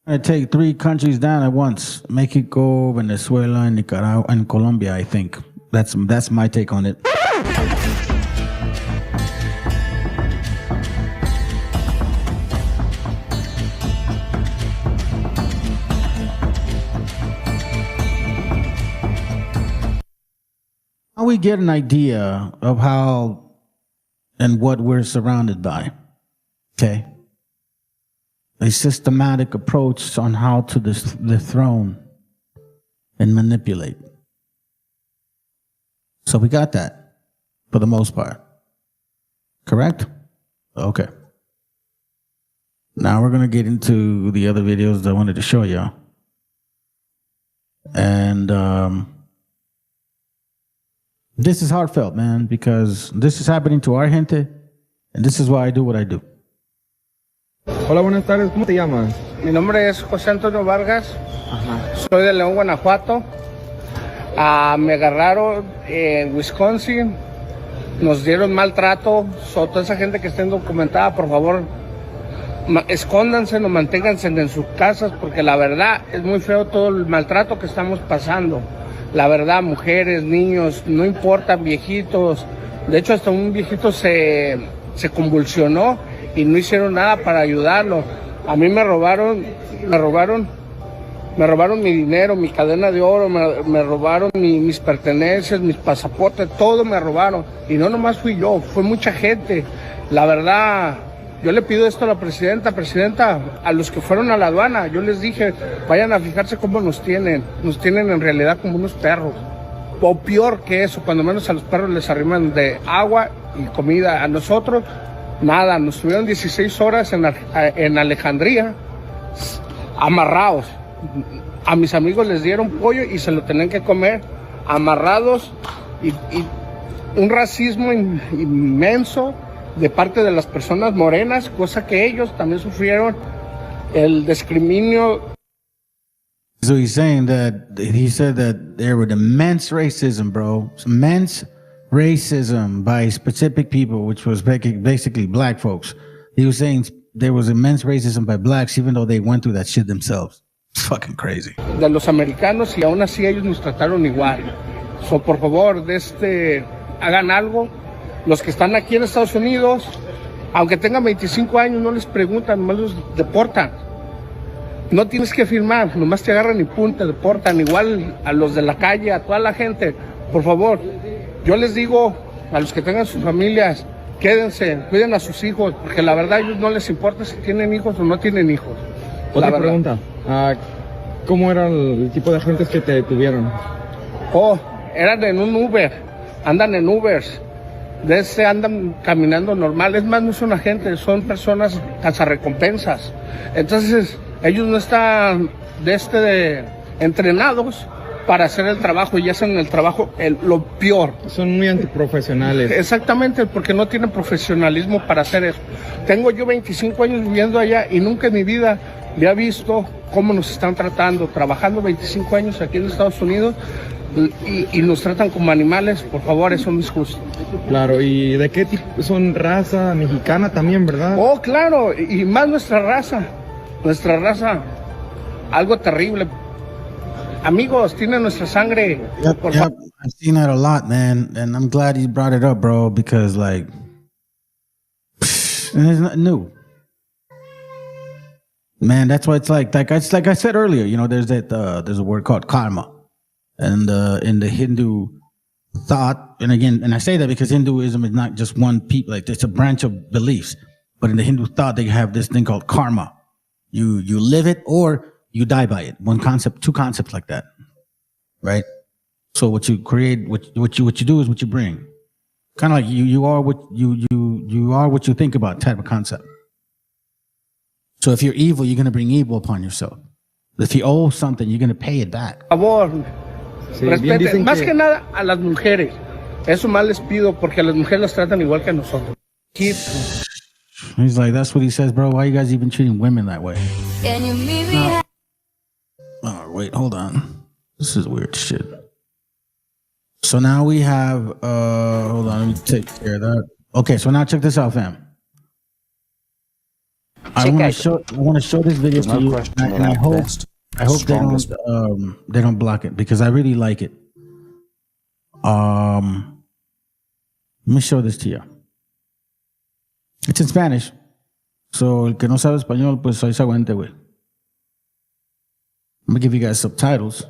I take 3 countries down at once: Mexico, Venezuela, and Nicaragua, and Colombia. I think that's my take on it. How we get an idea of how and what we're surrounded by. Okay. A systematic approach on how to dethrone and manipulate. So we got that for the most part. Correct? Okay. Now we're going to get into the other videos that I wanted to show y'all. And this is heartfelt, man, because this is happening to our gente, and this is why I do what I do. Hola, buenas tardes. ¿Cómo te llamas? Mi nombre es José Antonio Vargas. Ajá. Soy de León, Guanajuato. Me agarraron en Wisconsin. Nos dieron maltrato. Toda esa gente que esté indocumentada, por favor, escóndanse, no manténganse en sus casas, porque la verdad es muy feo todo el maltrato que estamos pasando. La verdad, mujeres, niños, no importa, viejitos. De hecho, hasta un viejito se convulsionó y no hicieron nada para ayudarlo. A mí me robaron mi dinero, mi cadena de oro, me robaron mis pertenencias, mis pasaportes, todo me robaron. Y no nomás fui yo, fue mucha gente. La verdad, yo le pido esto a la presidenta, a los que fueron a la aduana, yo les dije, vayan a fijarse cómo nos tienen en realidad como unos perros. O peor que eso, cuando menos a los perros les arriman de agua y comida. A nosotros, nada, nos tuvieron 16 horas en Alejandría, amarrados. A mis amigos les dieron pollo y se lo tenían que comer, amarrados, y un racismo inmenso de parte de las personas morenas, cosa que ellos también sufrieron, el discriminio. So he said that there was immense racism, bro. Immense racism by specific people, which was basically black folks. He was saying there was immense racism by blacks, even though they went through that shit themselves. It's fucking crazy. De los americanos y aún así ellos nos trataron igual. So, por favor, hagan algo. Los que están aquí en Estados Unidos, aunque tengan 25 años, no les preguntan, nomás los deportan. No tienes que firmar, nomás te agarran y pum, te deportan. Igual a los de la calle, a toda la gente. Por favor, yo les digo a los que tengan sus familias, quédense, cuiden a sus hijos, porque la verdad a ellos no les importa si tienen hijos o no tienen hijos. Otra pregunta, ¿cómo era el tipo de agentes que te detuvieron? Eran en un Uber, andan en Ubers, andan caminando normal, es más, no son agentes, son personas cazarrecompensas. Entonces, ellos no están entrenados para hacer el trabajo y hacen el trabajo lo peor. Son muy antiprofesionales. Exactamente, porque no tienen profesionalismo para hacer eso. Tengo yo 25 años viviendo allá y nunca en mi vida había visto cómo nos están tratando, trabajando 25 años aquí en Estados Unidos y nos tratan como animales. Por favor, eso no es justo. Claro, ¿y de qué tipo? Son raza mexicana también, ¿verdad? Claro, y más nuestra raza, algo terrible. Amigos, tienen nuestra sangre. Yep, I've seen that a lot, man, and I'm glad you brought it up, bro, because like, and it's not new. Man, that's why it's like I said earlier, you know, there's a word called karma, and in the Hindu thought, and again, and I say that because Hinduism is not just one people, like it's a branch of beliefs, but in the Hindu thought, they have this thing called karma. You live it or you die by it. One concept, two concepts like that, right? So what you create, what you do is what you bring. Kind of like you are what you are what you think about type of concept. So if you're evil, you're going to bring evil upon yourself. If you owe something, you're going to pay it back. Por favor, respeten, más que nada a las mujeres. Eso más les pido porque a las mujeres las tratan igual que a nosotros. He's like, that's what he says, bro. Why are you guys even treating women that way? Can you meet me? Oh, wait, hold on. This is weird shit. So now we have, hold on, let me take care of that. Okay, so now check this out, fam. I want to show this video to you, and I hope they don't block it because I really like it. Let me show this to you. It's in Spanish. So el que no sabe español, pues ahí se aguante, güey. I'm going to give you guys subtitles.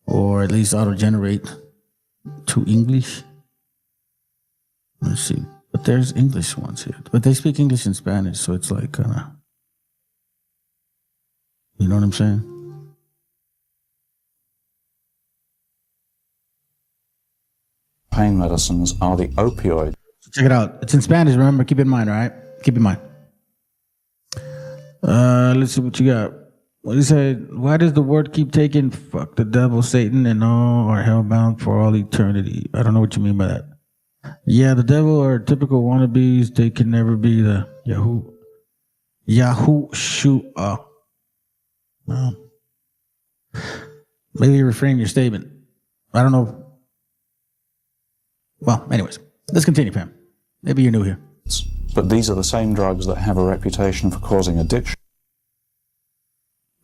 Or at least auto-generate to English. Let's see. But there's English ones here. But they speak English and Spanish, so it's like, you know what I'm saying? Pain medicines are the opioid. Check it out. It's in Spanish, remember. Keep it in mind, all right? Keep it in mind. Let's see what you got. What he said, why does the word keep taking fuck the devil, Satan, and all are hellbound for all eternity? I don't know what you mean by that. Yeah, the devil are typical wannabes. They can never be the Yahushua. Well, maybe reframe your statement. I don't know. Well, anyways, let's continue, Pam. Maybe you're new here. But these are the same drugs that have a reputation for causing addiction.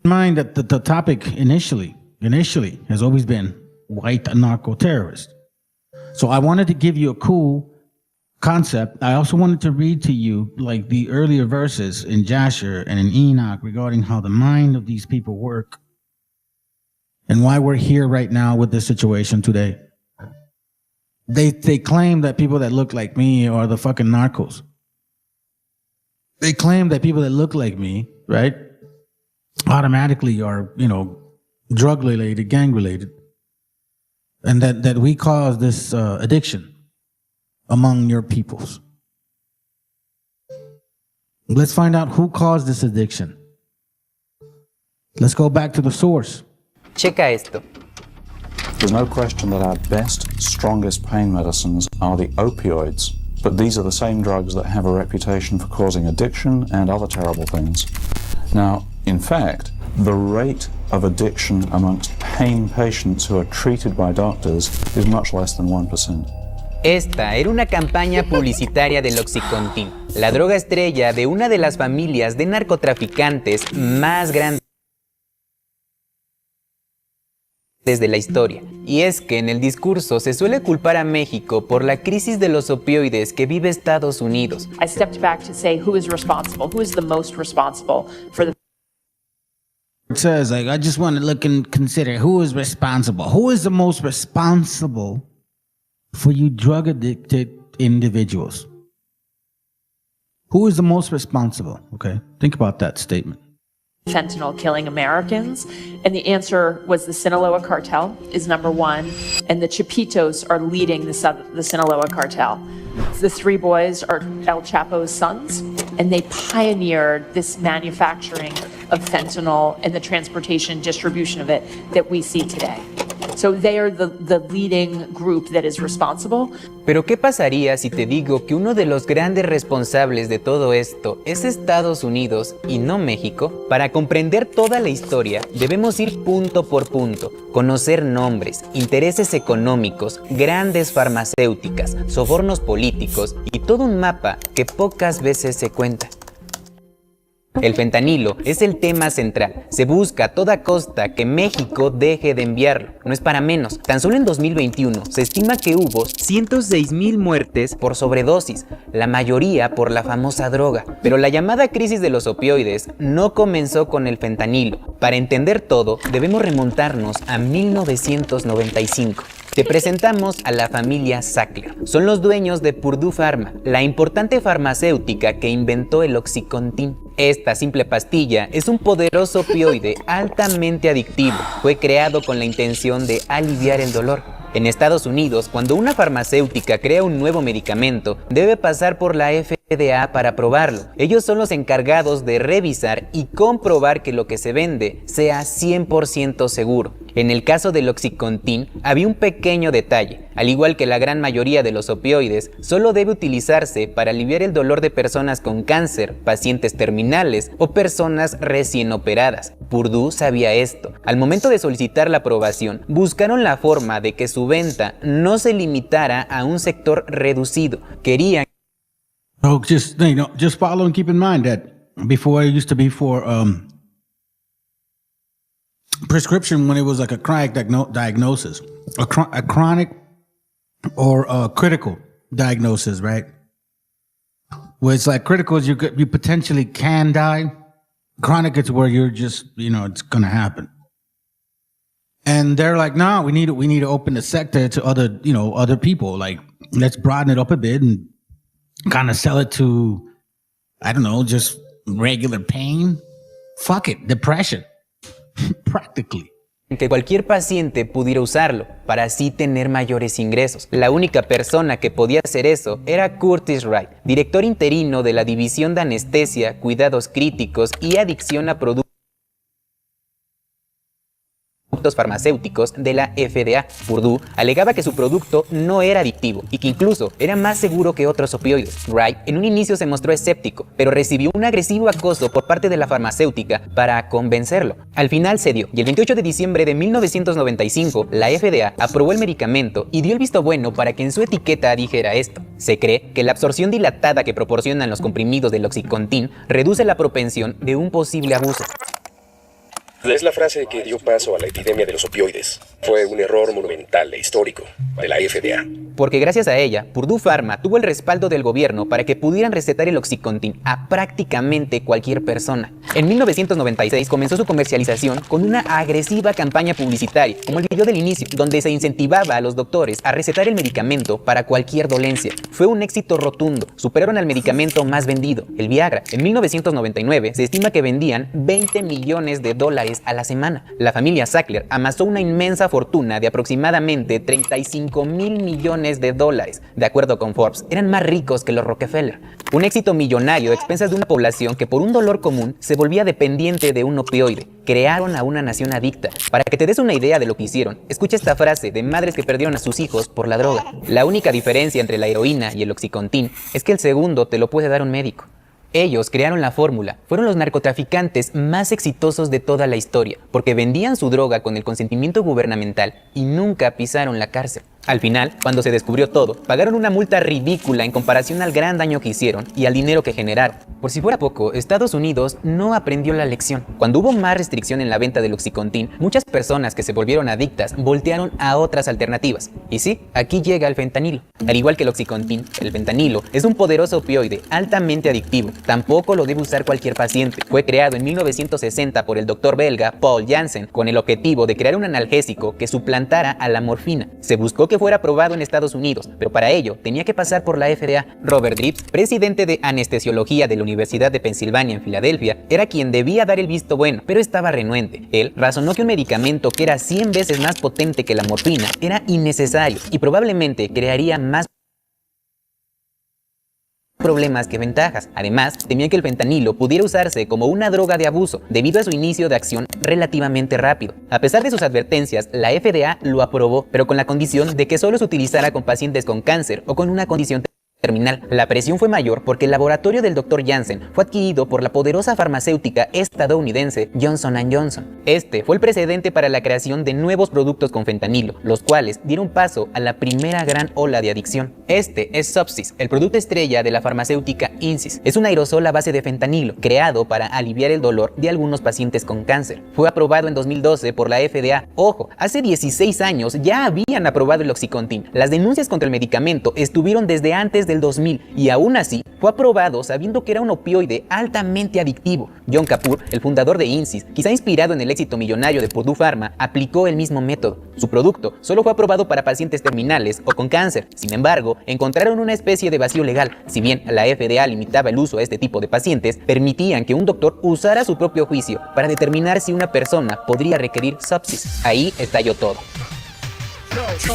Mind that the topic initially has always been white narco terrorist. So I wanted to give you a cool concept. I also wanted to read to you like the earlier verses in Jasher and in Enoch regarding how the mind of these people work and why we're here right now with this situation today. They claim that people that look like me are the fucking narcos. They claim that people that look like me, right, automatically are, you know, drug related, gang related, and that we cause this addiction among your peoples. Let's find out who caused this addiction. Let's go back to the source. Checa esto. There's no question that our best, strongest pain medicines are the opioids, but these are the same drugs that have a reputation for causing addiction and other terrible things. Now, in fact, the rate of addiction amongst pain patients who are treated by doctors is much less than 1%. Esta era una campaña publicitaria del Oxycontin, la droga estrella de una de las familias de narcotraficantes más grandes de la historia. Y es que en el discurso se suele culpar a México por la crisis de los opioides que vive Estados Unidos. I stepped back to say who is responsible, who is the most responsible for the It says, like, I just want to look and consider who is responsible. Who is the most responsible for you drug addicted individuals? Who is the most responsible? Okay, think about that statement. fentanyl killing Americans? And the answer was the Sinaloa cartel is number one, and the Chapitos are leading the Sinaloa cartel. The three boys are El Chapo's sons, and they pioneered this manufacturing of fentanyl and the transportation distribution of it that we see today. So they are the leading group that is responsible. Pero ¿qué pasaría si te digo que uno de los grandes responsables de todo esto es Estados Unidos y no México? Para comprender toda la historia, debemos ir punto por punto, conocer nombres, intereses económicos, grandes farmacéuticas, sobornos políticos y todo un mapa que pocas veces se cuenta. El fentanilo es el tema central. Se busca a toda costa que México deje de enviarlo. No es para menos. Tan solo en 2021 se estima que hubo 106,000 muertes por sobredosis, la mayoría por la famosa droga. Pero la llamada crisis de los opioides no comenzó con el fentanilo. Para entender todo, debemos remontarnos a 1995. Te presentamos a la familia Sackler. Son los dueños de Purdue Pharma, la importante farmacéutica que inventó el Oxycontin. Esta simple pastilla es un poderoso opioide altamente adictivo. Fue creado con la intención de aliviar el dolor. En Estados Unidos, cuando una farmacéutica crea un nuevo medicamento, debe pasar por la FDA para probarlo. Ellos son los encargados de revisar y comprobar que lo que se vende sea 100% seguro. En el caso del Oxycontin, había un pequeño detalle. Al igual que la gran mayoría de los opioides, solo debe utilizarse para aliviar el dolor de personas con cáncer, pacientes terminales o personas recién operadas. Purdue sabía esto. Al momento de solicitar la aprobación, buscaron la forma de que su venta no se limitara a un sector reducido. Querían just follow and keep in mind that before it used to be for prescription when it was like a chronic diagnosis, a chronic or a critical diagnosis, right? Where it's like critical is you potentially can die. Chronic is where you're just, it's going to happen. And they're like, no, we need to open the sector to other people. Like, let's broaden it up a bit and kind of sell it to, I don't know, just regular pain. Fuck it, depression. Practically. Que cualquier paciente pudiera usarlo para así tener mayores ingresos. La única persona que podía hacer eso era Curtis Wright, director interino de la División de Anestesia, Cuidados Críticos y Adicción a Productos farmacéuticos de la FDA. Purdue alegaba que su producto no era adictivo y que incluso era más seguro que otros opioides. Wright en un inicio se mostró escéptico, pero recibió un agresivo acoso por parte de la farmacéutica para convencerlo. Al final cedió y el 28 de diciembre de 1995 la FDA aprobó el medicamento y dio el visto bueno para que en su etiqueta dijera esto. Se cree que la absorción dilatada que proporcionan los comprimidos del Oxycontin reduce la propensión de un posible abuso. Es la frase que dio paso a la epidemia de los opioides. Fue un error monumental e histórico de la FDA. Porque gracias a ella, Purdue Pharma tuvo el respaldo del gobierno para que pudieran recetar el Oxycontin a prácticamente cualquier persona. En 1996 comenzó su comercialización con una agresiva campaña publicitaria, como el video del inicio, donde se incentivaba a los doctores a recetar el medicamento para cualquier dolencia. Fue un éxito rotundo. Superaron al medicamento más vendido, el Viagra. En 1999 se estima que vendían $20 millones a la semana. La familia Sackler amasó una inmensa fortuna de aproximadamente $35,000 millones. De acuerdo con Forbes, eran más ricos que los Rockefeller. Un éxito millonario a expensas de una población que por un dolor común se volvía dependiente de un opioide. Crearon a una nación adicta. Para que te des una idea de lo que hicieron, escucha esta frase de madres que perdieron a sus hijos por la droga. La única diferencia entre la heroína y el Oxycontin es que el segundo te lo puede dar un médico. Ellos crearon la fórmula, fueron los narcotraficantes más exitosos de toda la historia, porque vendían su droga con el consentimiento gubernamental y nunca pisaron la cárcel. Al final, cuando se descubrió todo, pagaron una multa ridícula en comparación al gran daño que hicieron y al dinero que generaron. Por si fuera poco, Estados Unidos no aprendió la lección. Cuando hubo más restricción en la venta del Oxycontin, muchas personas que se volvieron adictas voltearon a otras alternativas. Y sí, aquí llega el fentanilo. Al igual que el Oxycontin, el fentanilo es un poderoso opioide altamente adictivo. Tampoco lo debe usar cualquier paciente. Fue creado en 1960 por el doctor belga Paul Janssen con el objetivo de crear un analgésico que suplantara a la morfina. Se buscó que fuera aprobado en Estados Unidos, pero para ello tenía que pasar por la FDA. Robert Dripps, presidente de anestesiología de la Universidad de Pensilvania en Filadelfia, era quien debía dar el visto bueno, pero estaba renuente. Él razonó que un medicamento que era 100 veces más potente que la morfina era innecesario y probablemente crearía más problemas que ventajas. Además, temía que el fentanilo pudiera usarse como una droga de abuso debido a su inicio de acción relativamente rápido. A pesar de sus advertencias, la FDA lo aprobó, pero con la condición de que solo se utilizara con pacientes con cáncer o con una condición terminal. La presión fue mayor porque el laboratorio del Dr. Janssen fue adquirido por la poderosa farmacéutica estadounidense Johnson & Johnson. Este fue el precedente para la creación de nuevos productos con fentanilo, los cuales dieron paso a la primera gran ola de adicción. Este es Subsys, el producto estrella de la farmacéutica Insys. Es un aerosol a base de fentanilo, creado para aliviar el dolor de algunos pacientes con cáncer. Fue aprobado en 2012 por la FDA. Ojo, hace 16 años ya habían aprobado el Oxycontin. Las denuncias contra el medicamento estuvieron desde antes del 2000 y aún así fue aprobado sabiendo que era un opioide altamente adictivo. John Kapoor, el fundador de Insys, quizá inspirado en el éxito millonario de Purdue Pharma, aplicó el mismo método. Su producto solo fue aprobado para pacientes terminales o con cáncer. Sin embargo, encontraron una especie de vacío legal. Si bien la FDA limitaba el uso a este tipo de pacientes, permitían que un doctor usara su propio juicio para determinar si una persona podría requerir Subsys. Ahí estalló todo.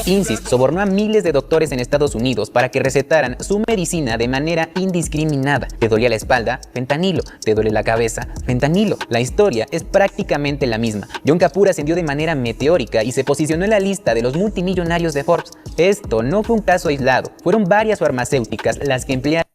Insys sobornó a miles de doctores en Estados Unidos para que recetaran su medicina de manera indiscriminada. ¿Te dolía la espalda? Fentanilo. ¿Te duele la cabeza? Fentanilo. La historia es prácticamente la misma. John Kapoor ascendió de manera meteórica y se posicionó en la lista de los multimillonarios de Forbes. Esto no fue un caso aislado. Fueron varias farmacéuticas las que emplearon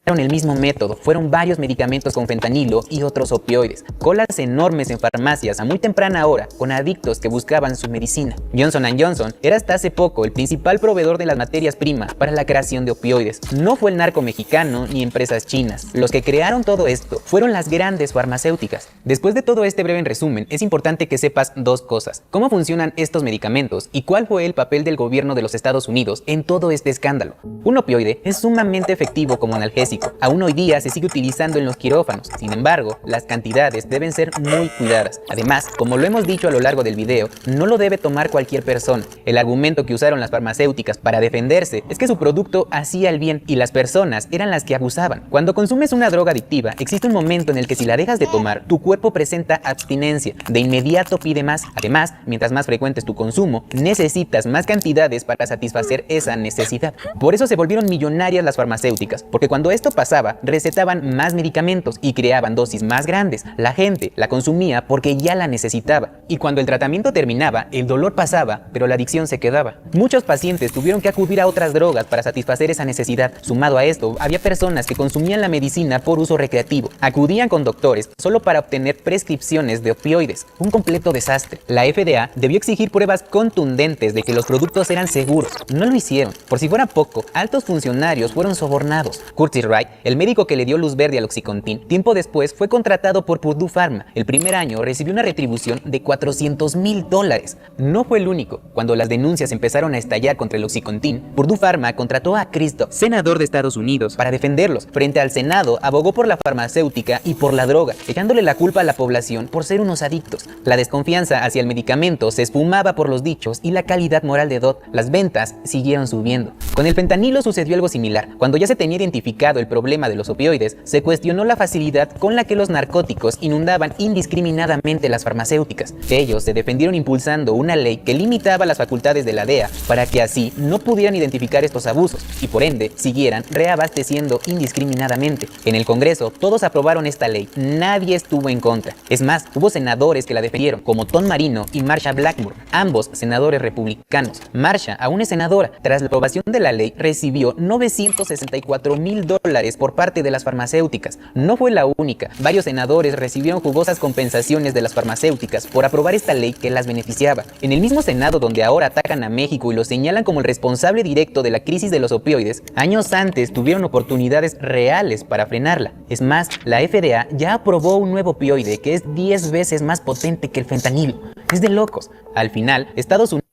el mismo método. Fueron varios medicamentos con fentanilo y otros opioides. Colas enormes en farmacias a muy temprana hora con adictos que buscaban su medicina. Johnson & Johnson era hasta hace poco el principal proveedor de las materias primas para la creación de opioides. No fue el narco mexicano ni empresas chinas. Los que crearon todo esto fueron las grandes farmacéuticas. Después de todo este breve resumen, es importante que sepas dos cosas: cómo funcionan estos medicamentos y cuál fue el papel del gobierno de los Estados Unidos en todo este escándalo. Un opioide es sumamente efectivo como analgésico. Aún hoy día se sigue utilizando en los quirófanos. Sin embargo, las cantidades deben ser muy cuidadas. Además, como lo hemos dicho a lo largo del video, no lo debe tomar cualquier persona. El argumento que usaron las farmacéuticas para defenderse es que su producto hacía el bien y las personas eran las que abusaban. Cuando consumes una droga adictiva, existe un momento en el que si la dejas de tomar, tu cuerpo presenta abstinencia. De inmediato pide más. Además, mientras más frecuente es tu consumo, necesitas más cantidades para satisfacer esa necesidad. Por eso se volvieron millonarias las farmacéuticas, porque cuando esto pasaba, recetaban más medicamentos y creaban dosis más grandes. La gente la consumía porque ya la necesitaba. Y cuando el tratamiento terminaba, el dolor pasaba, pero la adicción se quedaba. Muchos pacientes tuvieron que acudir a otras drogas para satisfacer esa necesidad. Sumado a esto, había personas que consumían la medicina por uso recreativo. Acudían con doctores solo para obtener prescripciones de opioides. Un completo desastre. La FDA debió exigir pruebas contundentes de que los productos eran seguros. No lo hicieron. Por si fuera poco, altos funcionarios fueron sobornados. Curtis Wright, el médico que le dio luz verde al Oxycontin, tiempo después fue contratado por Purdue Pharma. El primer año recibió una retribución de $400,000. No fue el único. Cuando las denuncias empezaron a estallar contra el Oxycontin, Purdue Pharma contrató a Chris Dodd, senador de Estados Unidos, para defenderlos. Frente al Senado, abogó por la farmacéutica y por la droga, echándole la culpa a la población por ser unos adictos. La desconfianza hacia el medicamento se esfumaba por los dichos y la calidad moral de Dodd. Las ventas siguieron subiendo. Con el fentanilo sucedió algo similar. Cuando ya se tenía identificado el problema de los opioides, se cuestionó la facilidad con la que los narcóticos inundaban indiscriminadamente las farmacéuticas. Ellos se defendieron impulsando una ley que limitaba las facultades de la DEA para que así no pudieran identificar estos abusos y por ende siguieran reabasteciendo indiscriminadamente. En el Congreso todos aprobaron esta ley, nadie estuvo en contra. Es más, hubo senadores que la defendieron, como Tom Marino y Marsha Blackburn, ambos senadores republicanos. Marsha aún es senadora. Tras la aprobación de la ley, recibió $964,000 por parte de las farmacéuticas. No fue la única. Varios senadores recibieron jugosas compensaciones de las farmacéuticas por aprobar esta ley que las beneficiaba. En el mismo Senado donde ahora atacan a México y lo señalan como el responsable directo de la crisis de los opioides, años antes tuvieron oportunidades reales para frenarla. Es más, la FDA ya aprobó un nuevo opioide que es 10 veces más potente que el fentanilo. Es de locos. Al final, Estados Unidos...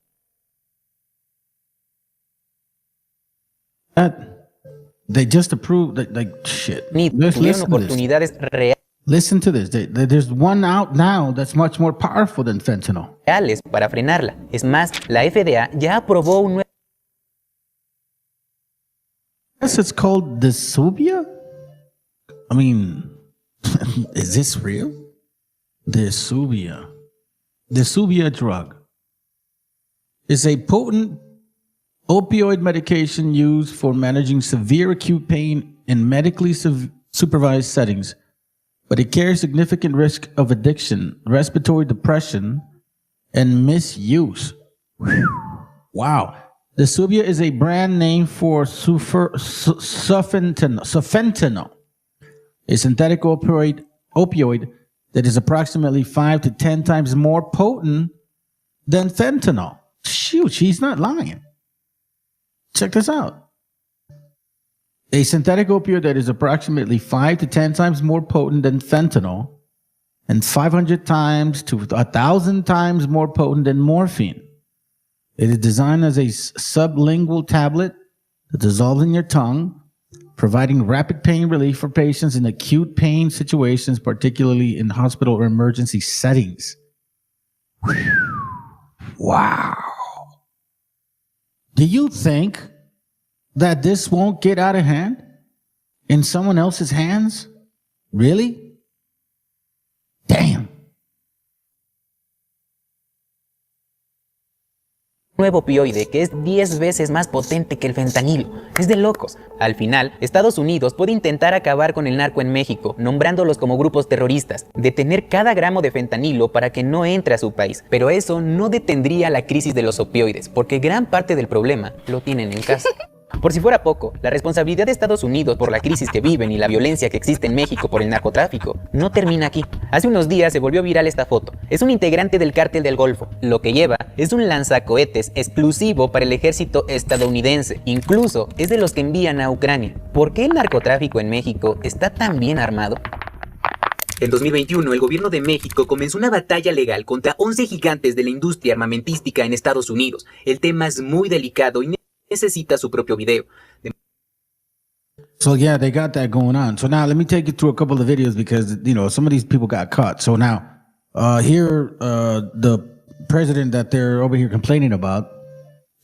They just approved, like shit. Tuvieron oportunidades reales. Listen to this. There's one out now that's much more powerful than fentanyl. Reales para frenarla. Es más, la FDA ya aprobó un nuevo... Yes, it's called Desubia. I mean, is this real? Desubia. Desubia drug is a potent opioid medication used for managing severe acute pain in medically supervised settings, but it carries significant risk of addiction, respiratory depression, and misuse. Wow. Desubia is a brand name for sufentanil, a synthetic opioid that is approximately 5 to 10 times more potent than fentanyl. Shoot, she's not lying. Check this out. A synthetic opioid that is approximately 5 to 10 times more potent than fentanyl and 500 times to 1,000 times more potent than morphine. It is designed as a sublingual tablet that dissolves in your tongue, providing rapid pain relief for patients in acute pain situations, particularly in hospital or emergency settings. Wow. Do you think that this won't get out of hand in someone else's hands? Really? Damn. Nuevo opioide que es 10 veces más potente que el fentanilo. Es de locos. Al final, Estados Unidos puede intentar acabar con el narco en México, nombrándolos como grupos terroristas, detener cada gramo de fentanilo para que no entre a su país. Pero eso no detendría la crisis de los opioides, porque gran parte del problema lo tienen en casa. Por si fuera poco, la responsabilidad de Estados Unidos por la crisis que viven y la violencia que existe en México por el narcotráfico no termina aquí. Hace unos días se volvió viral esta foto. Es un integrante del cártel del Golfo. Lo que lleva es un lanzacohetes exclusivo para el ejército estadounidense. Incluso es de los que envían a Ucrania. ¿Por qué el narcotráfico en México está tan bien armado? En 2021, el gobierno de México comenzó una batalla legal contra 11 gigantes de la industria armamentística en Estados Unidos. El tema es muy delicado y necesita su propio video. So yeah, they got that going on. So now let me take you through a couple of videos because, you know, some of these people got caught. So now, here, the president that they're over here complaining about,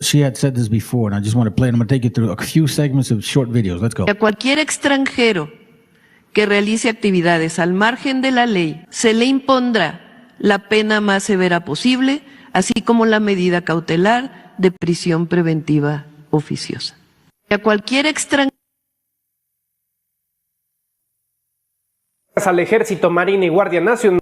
she had said this before, and I just want to play it. I'm going to take you through a few segments of short videos. Let's go. A cualquier extranjero que realice actividades al margen de la ley, se le impondrá la pena más severa posible, así como la medida cautelar de prisión preventiva oficiosa. A cualquier extranjero. Al Ejército, Marina y Guardia Nacional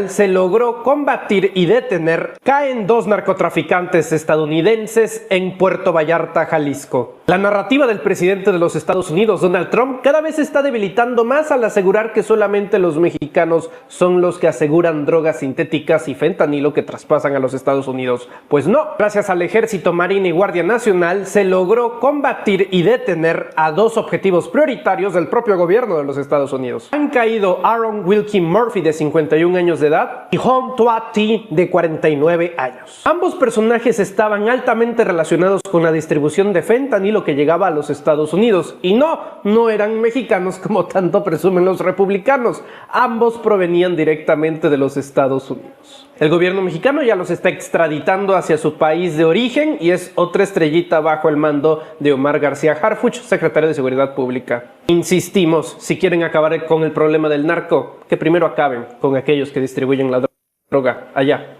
se logró combatir y detener. Caen 2 narcotraficantes estadounidenses en Puerto Vallarta, Jalisco. La narrativa del presidente de los Estados Unidos, Donald Trump, cada vez se está debilitando más al asegurar que solamente los mexicanos son los que aseguran drogas sintéticas y fentanilo que traspasan a los Estados Unidos. Pues no, gracias al Ejército, Marina y Guardia Nacional se logró combatir y detener a 2 objetivos prioritarios del propio gobierno de los Estados Unidos. Han caído Aaron Wilkie Murphy, de 51 años de edad, y Hong Tua Thi, de 49 años. Ambos personajes estaban altamente relacionados con la distribución de fentanilo que llegaba a los Estados Unidos, y no eran mexicanos como tanto presumen los republicanos. Ambos provenían directamente de los Estados Unidos. El gobierno mexicano ya los está extraditando hacia su país de origen y es otra estrellita bajo el mando de Omar García Harfuch, secretario de Seguridad Pública. Insistimos, si quieren acabar con el problema del narco, que primero acaben con aquellos que distribuyen la droga allá.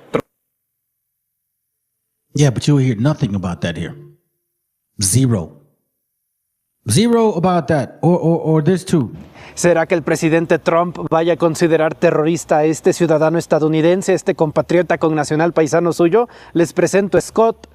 Yeah, but you'll hear nothing about that here. Zero about that, or this too. ¿Será que el presidente Trump vaya a considerar terrorista a este ciudadano estadounidense, este compatriota connacional paisano suyo? Les presento a Scott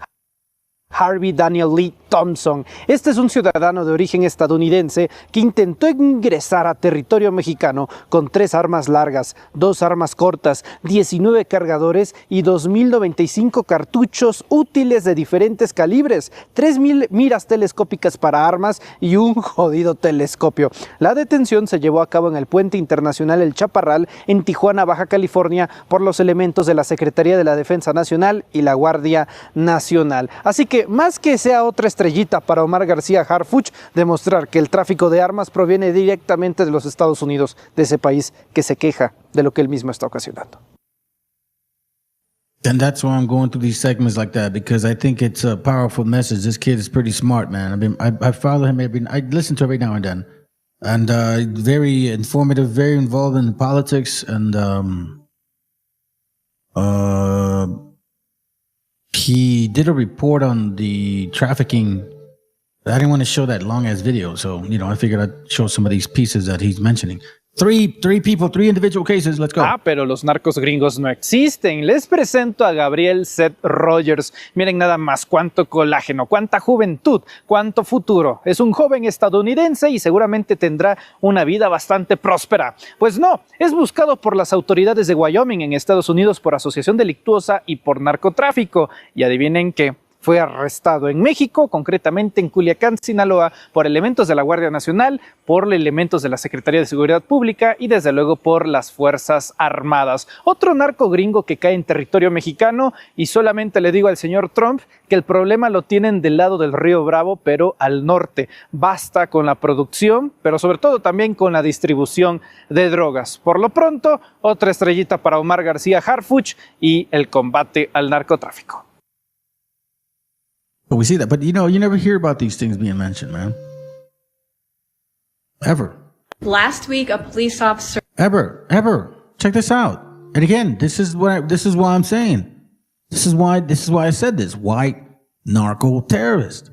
Harvey Daniel Lee Thompson. Este es un ciudadano de origen estadounidense que intentó ingresar a territorio mexicano con 3 armas largas, 2 armas cortas, 19 cargadores y 2.095 cartuchos útiles de diferentes calibres, 3.000 miras telescópicas para armas y un jodido telescopio. La detención se llevó a cabo en el Puente Internacional El Chaparral en Tijuana, Baja California, por los elementos de la Secretaría de la Defensa Nacional y la Guardia Nacional. Así que, más que sea otra estrellita para Omar García Harfuch, demostrar que el tráfico de armas proviene directamente de los Estados Unidos, de ese país que se queja de lo que él mismo está ocasionando. And that's why I'm going through these segments like that, because I think it's a powerful message. This kid is pretty smart, man. I follow him I listen to him every now and then. And very informative, very involved in politics, and he did a report on the trafficking. I didn't want to show that long ass video, so I figured I'd show some of these pieces that he's mentioning. Three people, 3 individual cases. Let's go. Pero los narcos gringos no existen. Les presento a Gabriel Seth Rogers. Miren nada más cuánto colágeno, cuánta juventud, cuánto futuro. Es un joven estadounidense y seguramente tendrá una vida bastante próspera. Pues no, es buscado por las autoridades de Wyoming en Estados Unidos por asociación delictuosa y por narcotráfico. Y adivinen qué. Fue arrestado en México, concretamente en Culiacán, Sinaloa, por elementos de la Guardia Nacional, por elementos de la Secretaría de Seguridad Pública y desde luego por las Fuerzas Armadas. Otro narco gringo que cae en territorio mexicano, y solamente le digo al señor Trump que el problema lo tienen del lado del Río Bravo, pero al norte. Basta con la producción, pero sobre todo también con la distribución de drogas. Por lo pronto, otra estrellita para Omar García Harfuch y el combate al narcotráfico. But we see that. But you never hear about these things being mentioned, man. Ever. Last week, a police officer. Ever. Check this out. And again, this is why I'm saying. This is why I said this. White narco terrorist.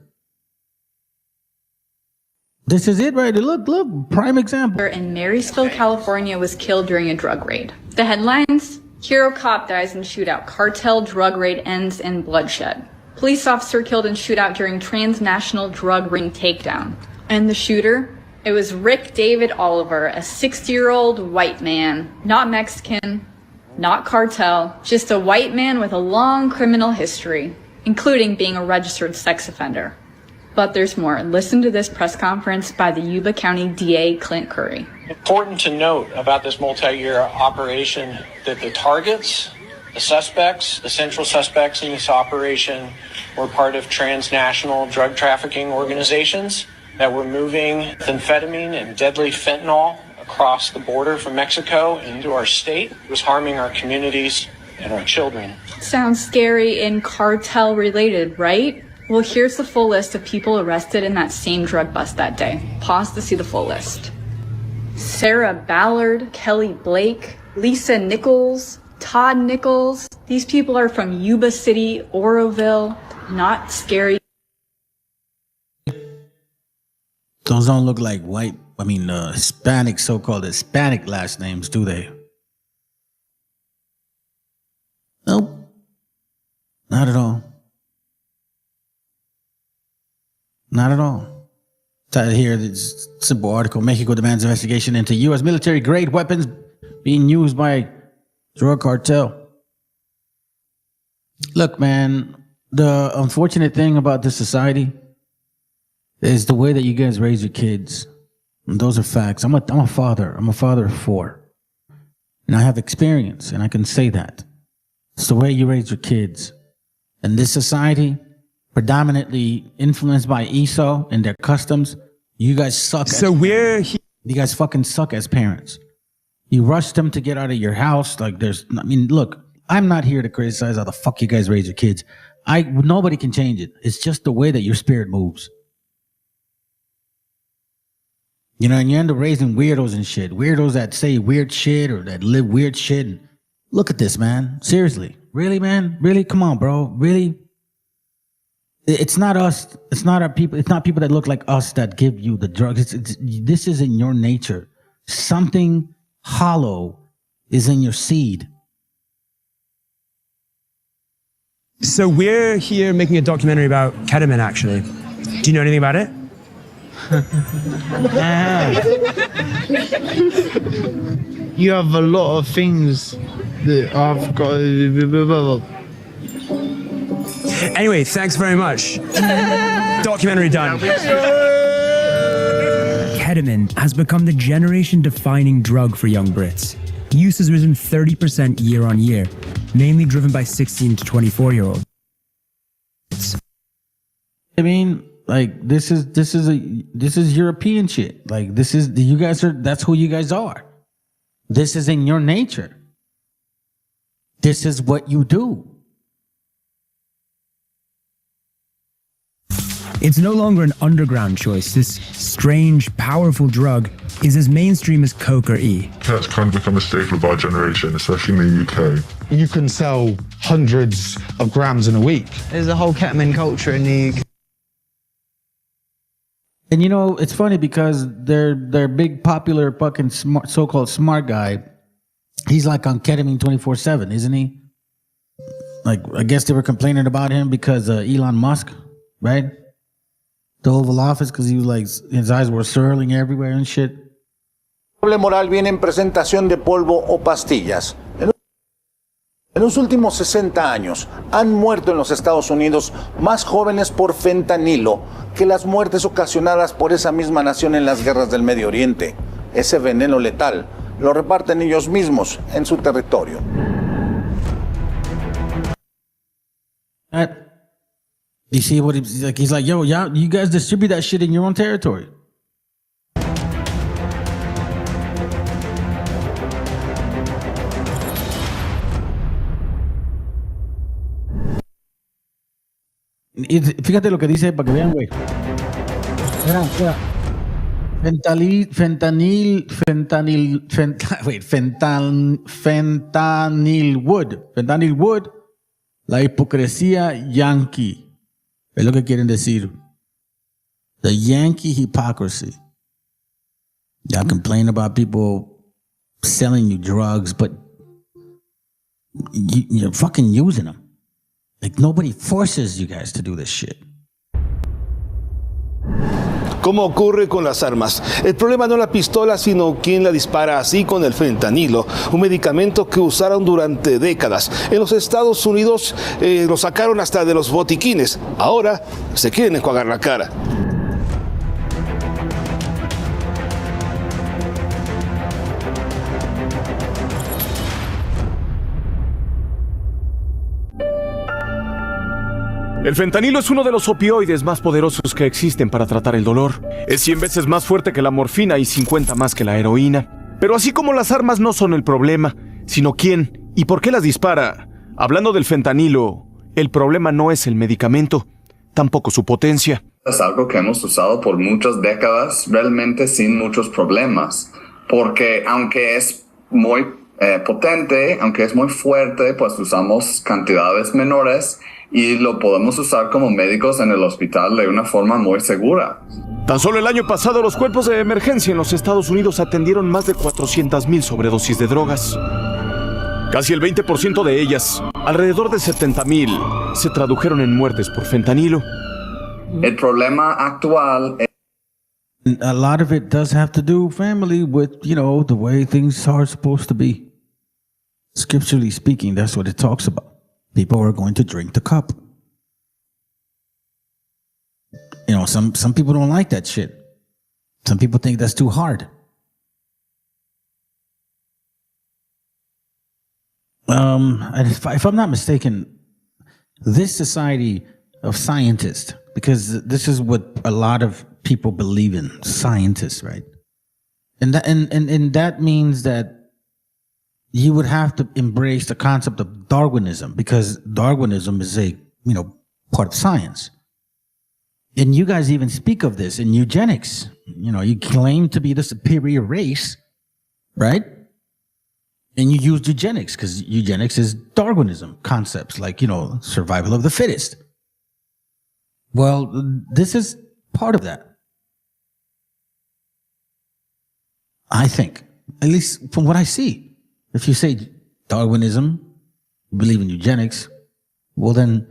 This is it right here. Look, prime example. In Marysville, California, was killed during a drug raid. The headlines: Hero cop dies in shootout. Cartel drug raid ends in bloodshed. Police officer killed in shootout during transnational drug ring takedown. And the shooter? It was Rick David Oliver, a 60-year-old white man. Not Mexican, not cartel, just a white man with a long criminal history, including being a registered sex offender. But there's more. Listen to this press conference by the Yuba County DA, Clint Curry. Important to note about this multi-year operation that the targets, the suspects, the central suspects in this operation were part of transnational drug trafficking organizations that were moving amphetamine and deadly fentanyl across the border from Mexico into our state. It was harming our communities and our children. Sounds scary and cartel related, right? Well, here's the full list of people arrested in that same drug bust that day. Pause to see the full list. Sarah Ballard, Kelly Blake, Lisa Nichols, Todd Nichols. These people are from Yuba City, Oroville. Not scary. Those don't look like Hispanic, so-called Hispanic last names, do they? Nope. Not at all. Not at all. Here, this simple article: Mexico demands investigation into U.S. military-grade weapons being used by drug cartel. Look, man, the unfortunate thing about this society is the way that you guys raise your kids. And those are facts. I'm a father. I'm a father of 4. And I have experience, and I can say that. It's the way you raise your kids. And this society, predominantly influenced by Esau and their customs, you guys suck. You guys fucking suck as parents. You rush them to get out of your house. Look, I'm not here to criticize how the fuck you guys raise your kids. Nobody can change it. It's just the way that your spirit moves. And you end up raising weirdos and shit. Weirdos that say weird shit or that live weird shit. And look at this, man. Seriously. Really, man? Really? Come on, bro. Really? It's not us. It's not our people. It's not people that look like us that give you the drugs. This is in your nature. Something hollow is in your seed. So we're here making a documentary about ketamine, actually. Do you know anything about it? You have a lot of things that I've got. Anyway, thanks very much. Documentary done. Ketamine has become the generation-defining drug for young Brits. Use has risen 30% year on year, mainly driven by 16 to 24-year-olds. I mean, like this is European shit. Like that's who you guys are. This is in your nature. This is what you do. It's no longer an underground choice. This strange, powerful drug is as mainstream as Coke or E. That's kind of become a staple of our generation, especially in the UK. You can sell hundreds of grams in a week. There's a whole ketamine culture in the UK. And you know, it's funny because their big popular fucking so-called smart guy, he's like on ketamine 24/7, isn't he? Like, I guess they were complaining about him because Elon Musk, right? The Oval Office, because he was like, his eyes were swirling everywhere and shit. Doble moral viene en presentación de polvo o pastillas. En los últimos 60 años han muerto en los Estados Unidos más jóvenes por fentanilo que las muertes ocasionadas por esa misma nación en las guerras del Medio Oriente. Ese veneno letal lo reparten ellos mismos en su territorio. You see what he's like? He's like, yo, you guys distribute that shit in your own territory. Fíjate lo que dice para que vean, güey. Espera. Fentanyl wood. La hipocresía yankee. Es lo que quieren decir. The Yankee hypocrisy. Y'all complain about people selling you drugs, but you're fucking using them. Like, nobody forces you guys to do this shit. Como ocurre con las armas. El problema no es la pistola, sino quien la dispara, así con el fentanilo, un medicamento que usaron durante décadas. En los Estados Unidos lo sacaron hasta de los botiquines. Ahora se quieren enjuagar la cara. El fentanilo es uno de los opioides más poderosos que existen para tratar el dolor. Es 100 veces más fuerte que la morfina y 50 más que la heroína. Pero así como las armas no son el problema, sino quién y por qué las dispara. Hablando del fentanilo, el problema no es el medicamento, tampoco su potencia. Es algo que hemos usado por muchas décadas, realmente sin muchos problemas. Porque aunque es muy potente, aunque es muy fuerte, pues usamos cantidades menores y lo podemos usar como médicos en el hospital de una forma muy segura. Tan solo el año pasado, los cuerpos de emergencia en los Estados Unidos atendieron más de 400,000 sobredosis de drogas. Casi el 20% de ellas, alrededor de 70,000, se tradujeron en muertes por fentanilo. El problema actual es... A lot of it does have to do, family, with, you know, the way things are supposed to be. Scripturally speaking, that's what it talks about. People are going to drink the cup. You know, some people don't like that shit. Some people think that's too hard. If I'm not mistaken, this society of scientists, because this is what a lot of people believe in, scientists, right? And that means that you would have to embrace the concept of Darwinism, because Darwinism is a, you know, part of science. And you guys even speak of this in eugenics. You know, you claim to be the superior race, right? And you use eugenics because eugenics is Darwinism concepts like, you know, survival of the fittest. Well, this is part of that. I think, at least from what I see. If you say Darwinism, believe in eugenics, Well, then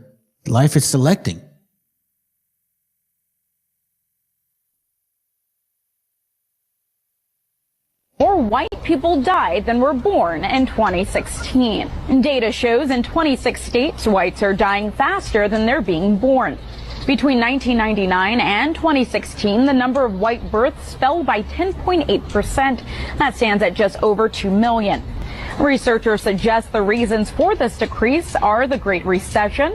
life is selecting. More white people died than were born in 2016. Data shows in 26 states, whites are dying faster than they're being born. Between 1999 and 2016, the number of white births fell by 10.8%. That stands at just over 2 million. Researchers suggest the reasons for this decrease are the Great Recession,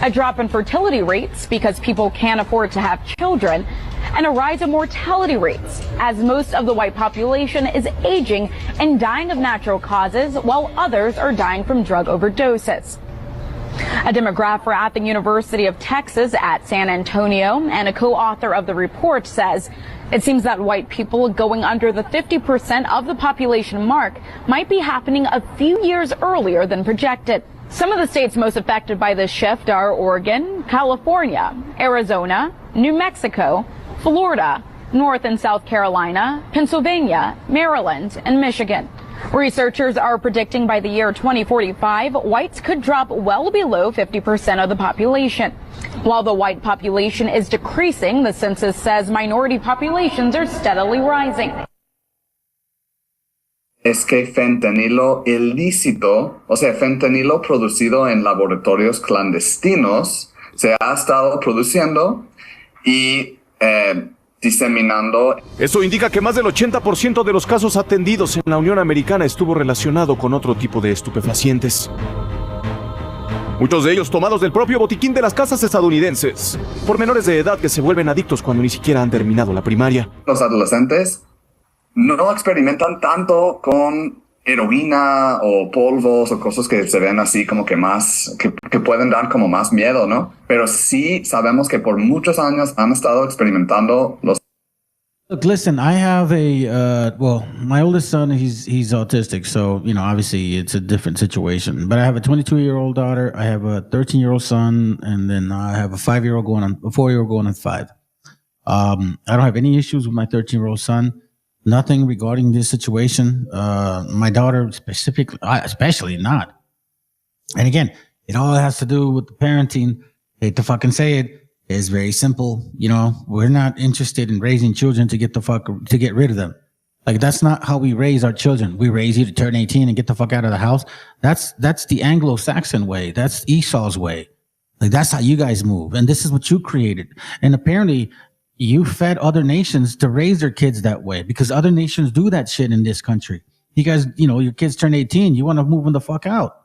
a drop in fertility rates because people can't afford to have children, and a rise in mortality rates as most of the white population is aging and dying of natural causes while others are dying from drug overdoses. A demographer at the University of Texas at San Antonio and a co-author of the report says it seems that white people going under the 50% of the population mark might be happening a few years earlier than projected. Some of the states most affected by this shift are Oregon, California, Arizona, New Mexico, Florida, North and South Carolina, Pennsylvania, Maryland, and Michigan. Researchers are predicting by the year 2045, whites could drop well below 50% of the population. While the white population is decreasing, the census says minority populations are steadily rising. Es que fentanilo ilícito, o sea, fentanilo producido en laboratorios clandestinos, se ha estado produciendo y diseminando. Eso indica que más del 80% de los casos atendidos en la Unión Americana estuvo relacionado con otro tipo de estupefacientes. Muchos de ellos tomados del propio botiquín de las casas estadounidenses, por menores de edad que se vuelven adictos cuando ni siquiera han terminado la primaria. Los adolescentes no experimentan tanto con heroína o polvos o cosas que se ven así como que más, que pueden dar como más miedo, ¿no? Pero sí sabemos que por muchos años han estado experimentando los... Look, listen, I have well, my oldest son, he's autistic, so, you know, obviously it's a different situation. But I have a 22-year-old daughter, I have a 13-year-old son, and then I have a 4-year-old going on 5. I don't have any issues with my 13-year-old son. Nothing regarding this situation. My daughter specifically, especially not. And again, it all has to do with the parenting. Hate to fucking say it. It's very simple. You know, we're not interested in raising children to get rid of them. Like, that's not how we raise our children. We raise you to turn 18 and get the fuck out of the house. That's the Anglo-Saxon way. That's Esau's way. Like, that's how you guys move. And this is what you created. And apparently, you fed other nations to raise their kids that way because other nations do that shit in this country. You guys, you know, your kids turn 18, you want to move them the fuck out.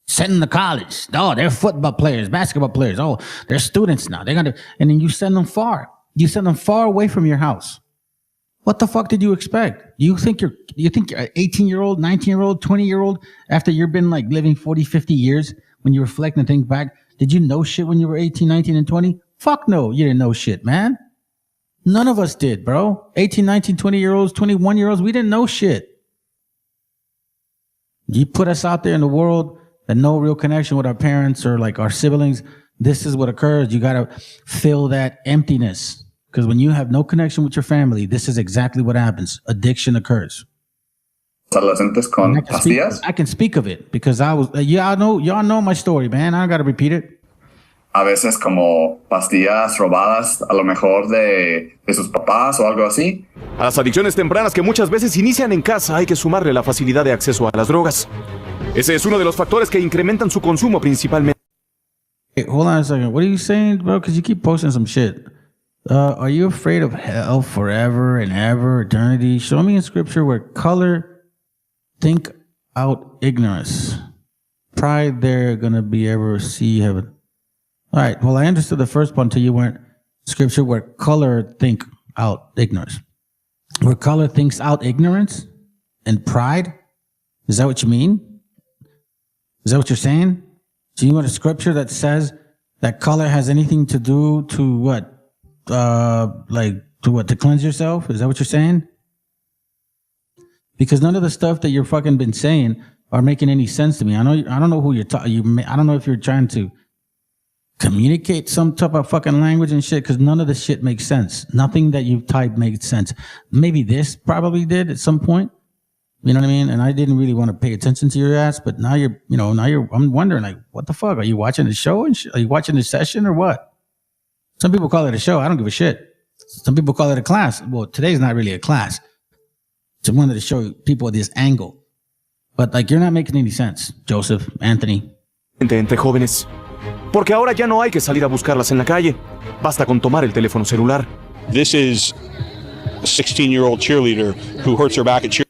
Send them to college. Oh, they're football players, basketball players. Oh, they're students now. They're gonna, and then you send them far. You send them far away from your house. What the fuck did you expect? You think you're 18-year-old, 19-year-old, 20-year-old, after you've been like living 40, 50 years, when you reflect and think back, did you know shit when you were 18, 19, and 20? Fuck no, you didn't know shit, man. None of us did, bro. 18, 19, 20-year-olds, 21-year-olds, we didn't know shit. You put us out there in the world and no real connection with our parents or like our siblings. This is what occurs. You got to fill that emptiness. Because when you have no connection with your family, this is exactly what happens. Addiction occurs. Adolescentes con pastillas. I can speak of it because y'all know my story, man. I don't got to repeat it. A veces como pastillas robadas, a lo mejor de sus papás o algo así. A las adicciones tempranas que muchas veces inician en casa hay que sumarle la facilidad de acceso a las drogas. Ese es uno de los factores que incrementan su consumo principalmente. Hey, hold on a second. What are you saying, bro? Because you keep posting some shit. Are you afraid of hell forever and ever, eternity? Show me in scripture where color think out ignorance. Pride there gonna be ever see heaven. All right. Well, I understood the first one until you went scripture where color think out ignorance. Where color thinks out ignorance and pride? Is that what you mean? Is that what you're saying? So you want a scripture that says that color has anything to do to what? To cleanse yourself? Is that what you're saying? Because none of the stuff that you're fucking been saying are making any sense to me. I don't know who you're talking. I don't know if you're trying to communicate some type of fucking language and shit, because none of the shit makes sense. Nothing that you've typed makes sense. Maybe this probably did at some point. You know what I mean? And I didn't really want to pay attention to your ass, but now I'm wondering, like, what the fuck? Are you watching the show? Are you watching the session or what? Some people call it a show. I don't give a shit. Some people call it a class. Well, today's not really a class. It's wanted to show people this angle. But, like, you're not making any sense, Joseph, Anthony. Entre jóvenes. Porque ahora ya no hay que salir a buscarlas en la calle. Basta con tomar el teléfono celular. This is a 16-year-old cheerleader who hurts her back at cheer.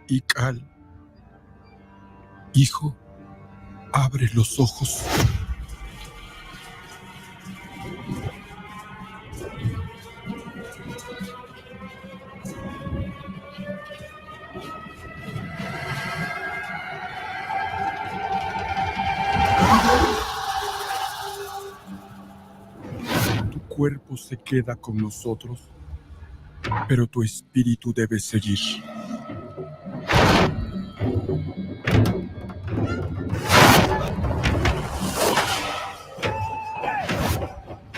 Ical, hijo, abre los ojos. Tu cuerpo se queda con nosotros, pero tu espíritu debe seguir.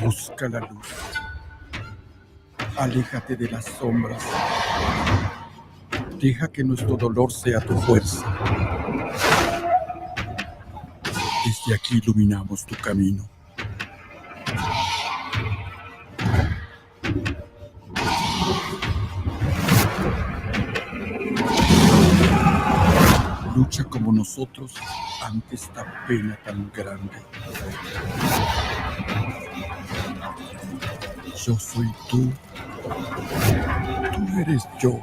Busca la luz. Aléjate de las sombras. Deja que nuestro dolor sea tu fuerza. Desde aquí iluminamos tu camino. Lucha como nosotros ante esta pena tan grande. Yo soy tú. Tú eres yo.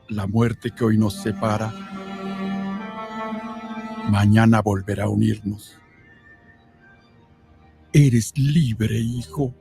La muerte que hoy nos separa, mañana volverá a unirnos. Eres libre, hijo.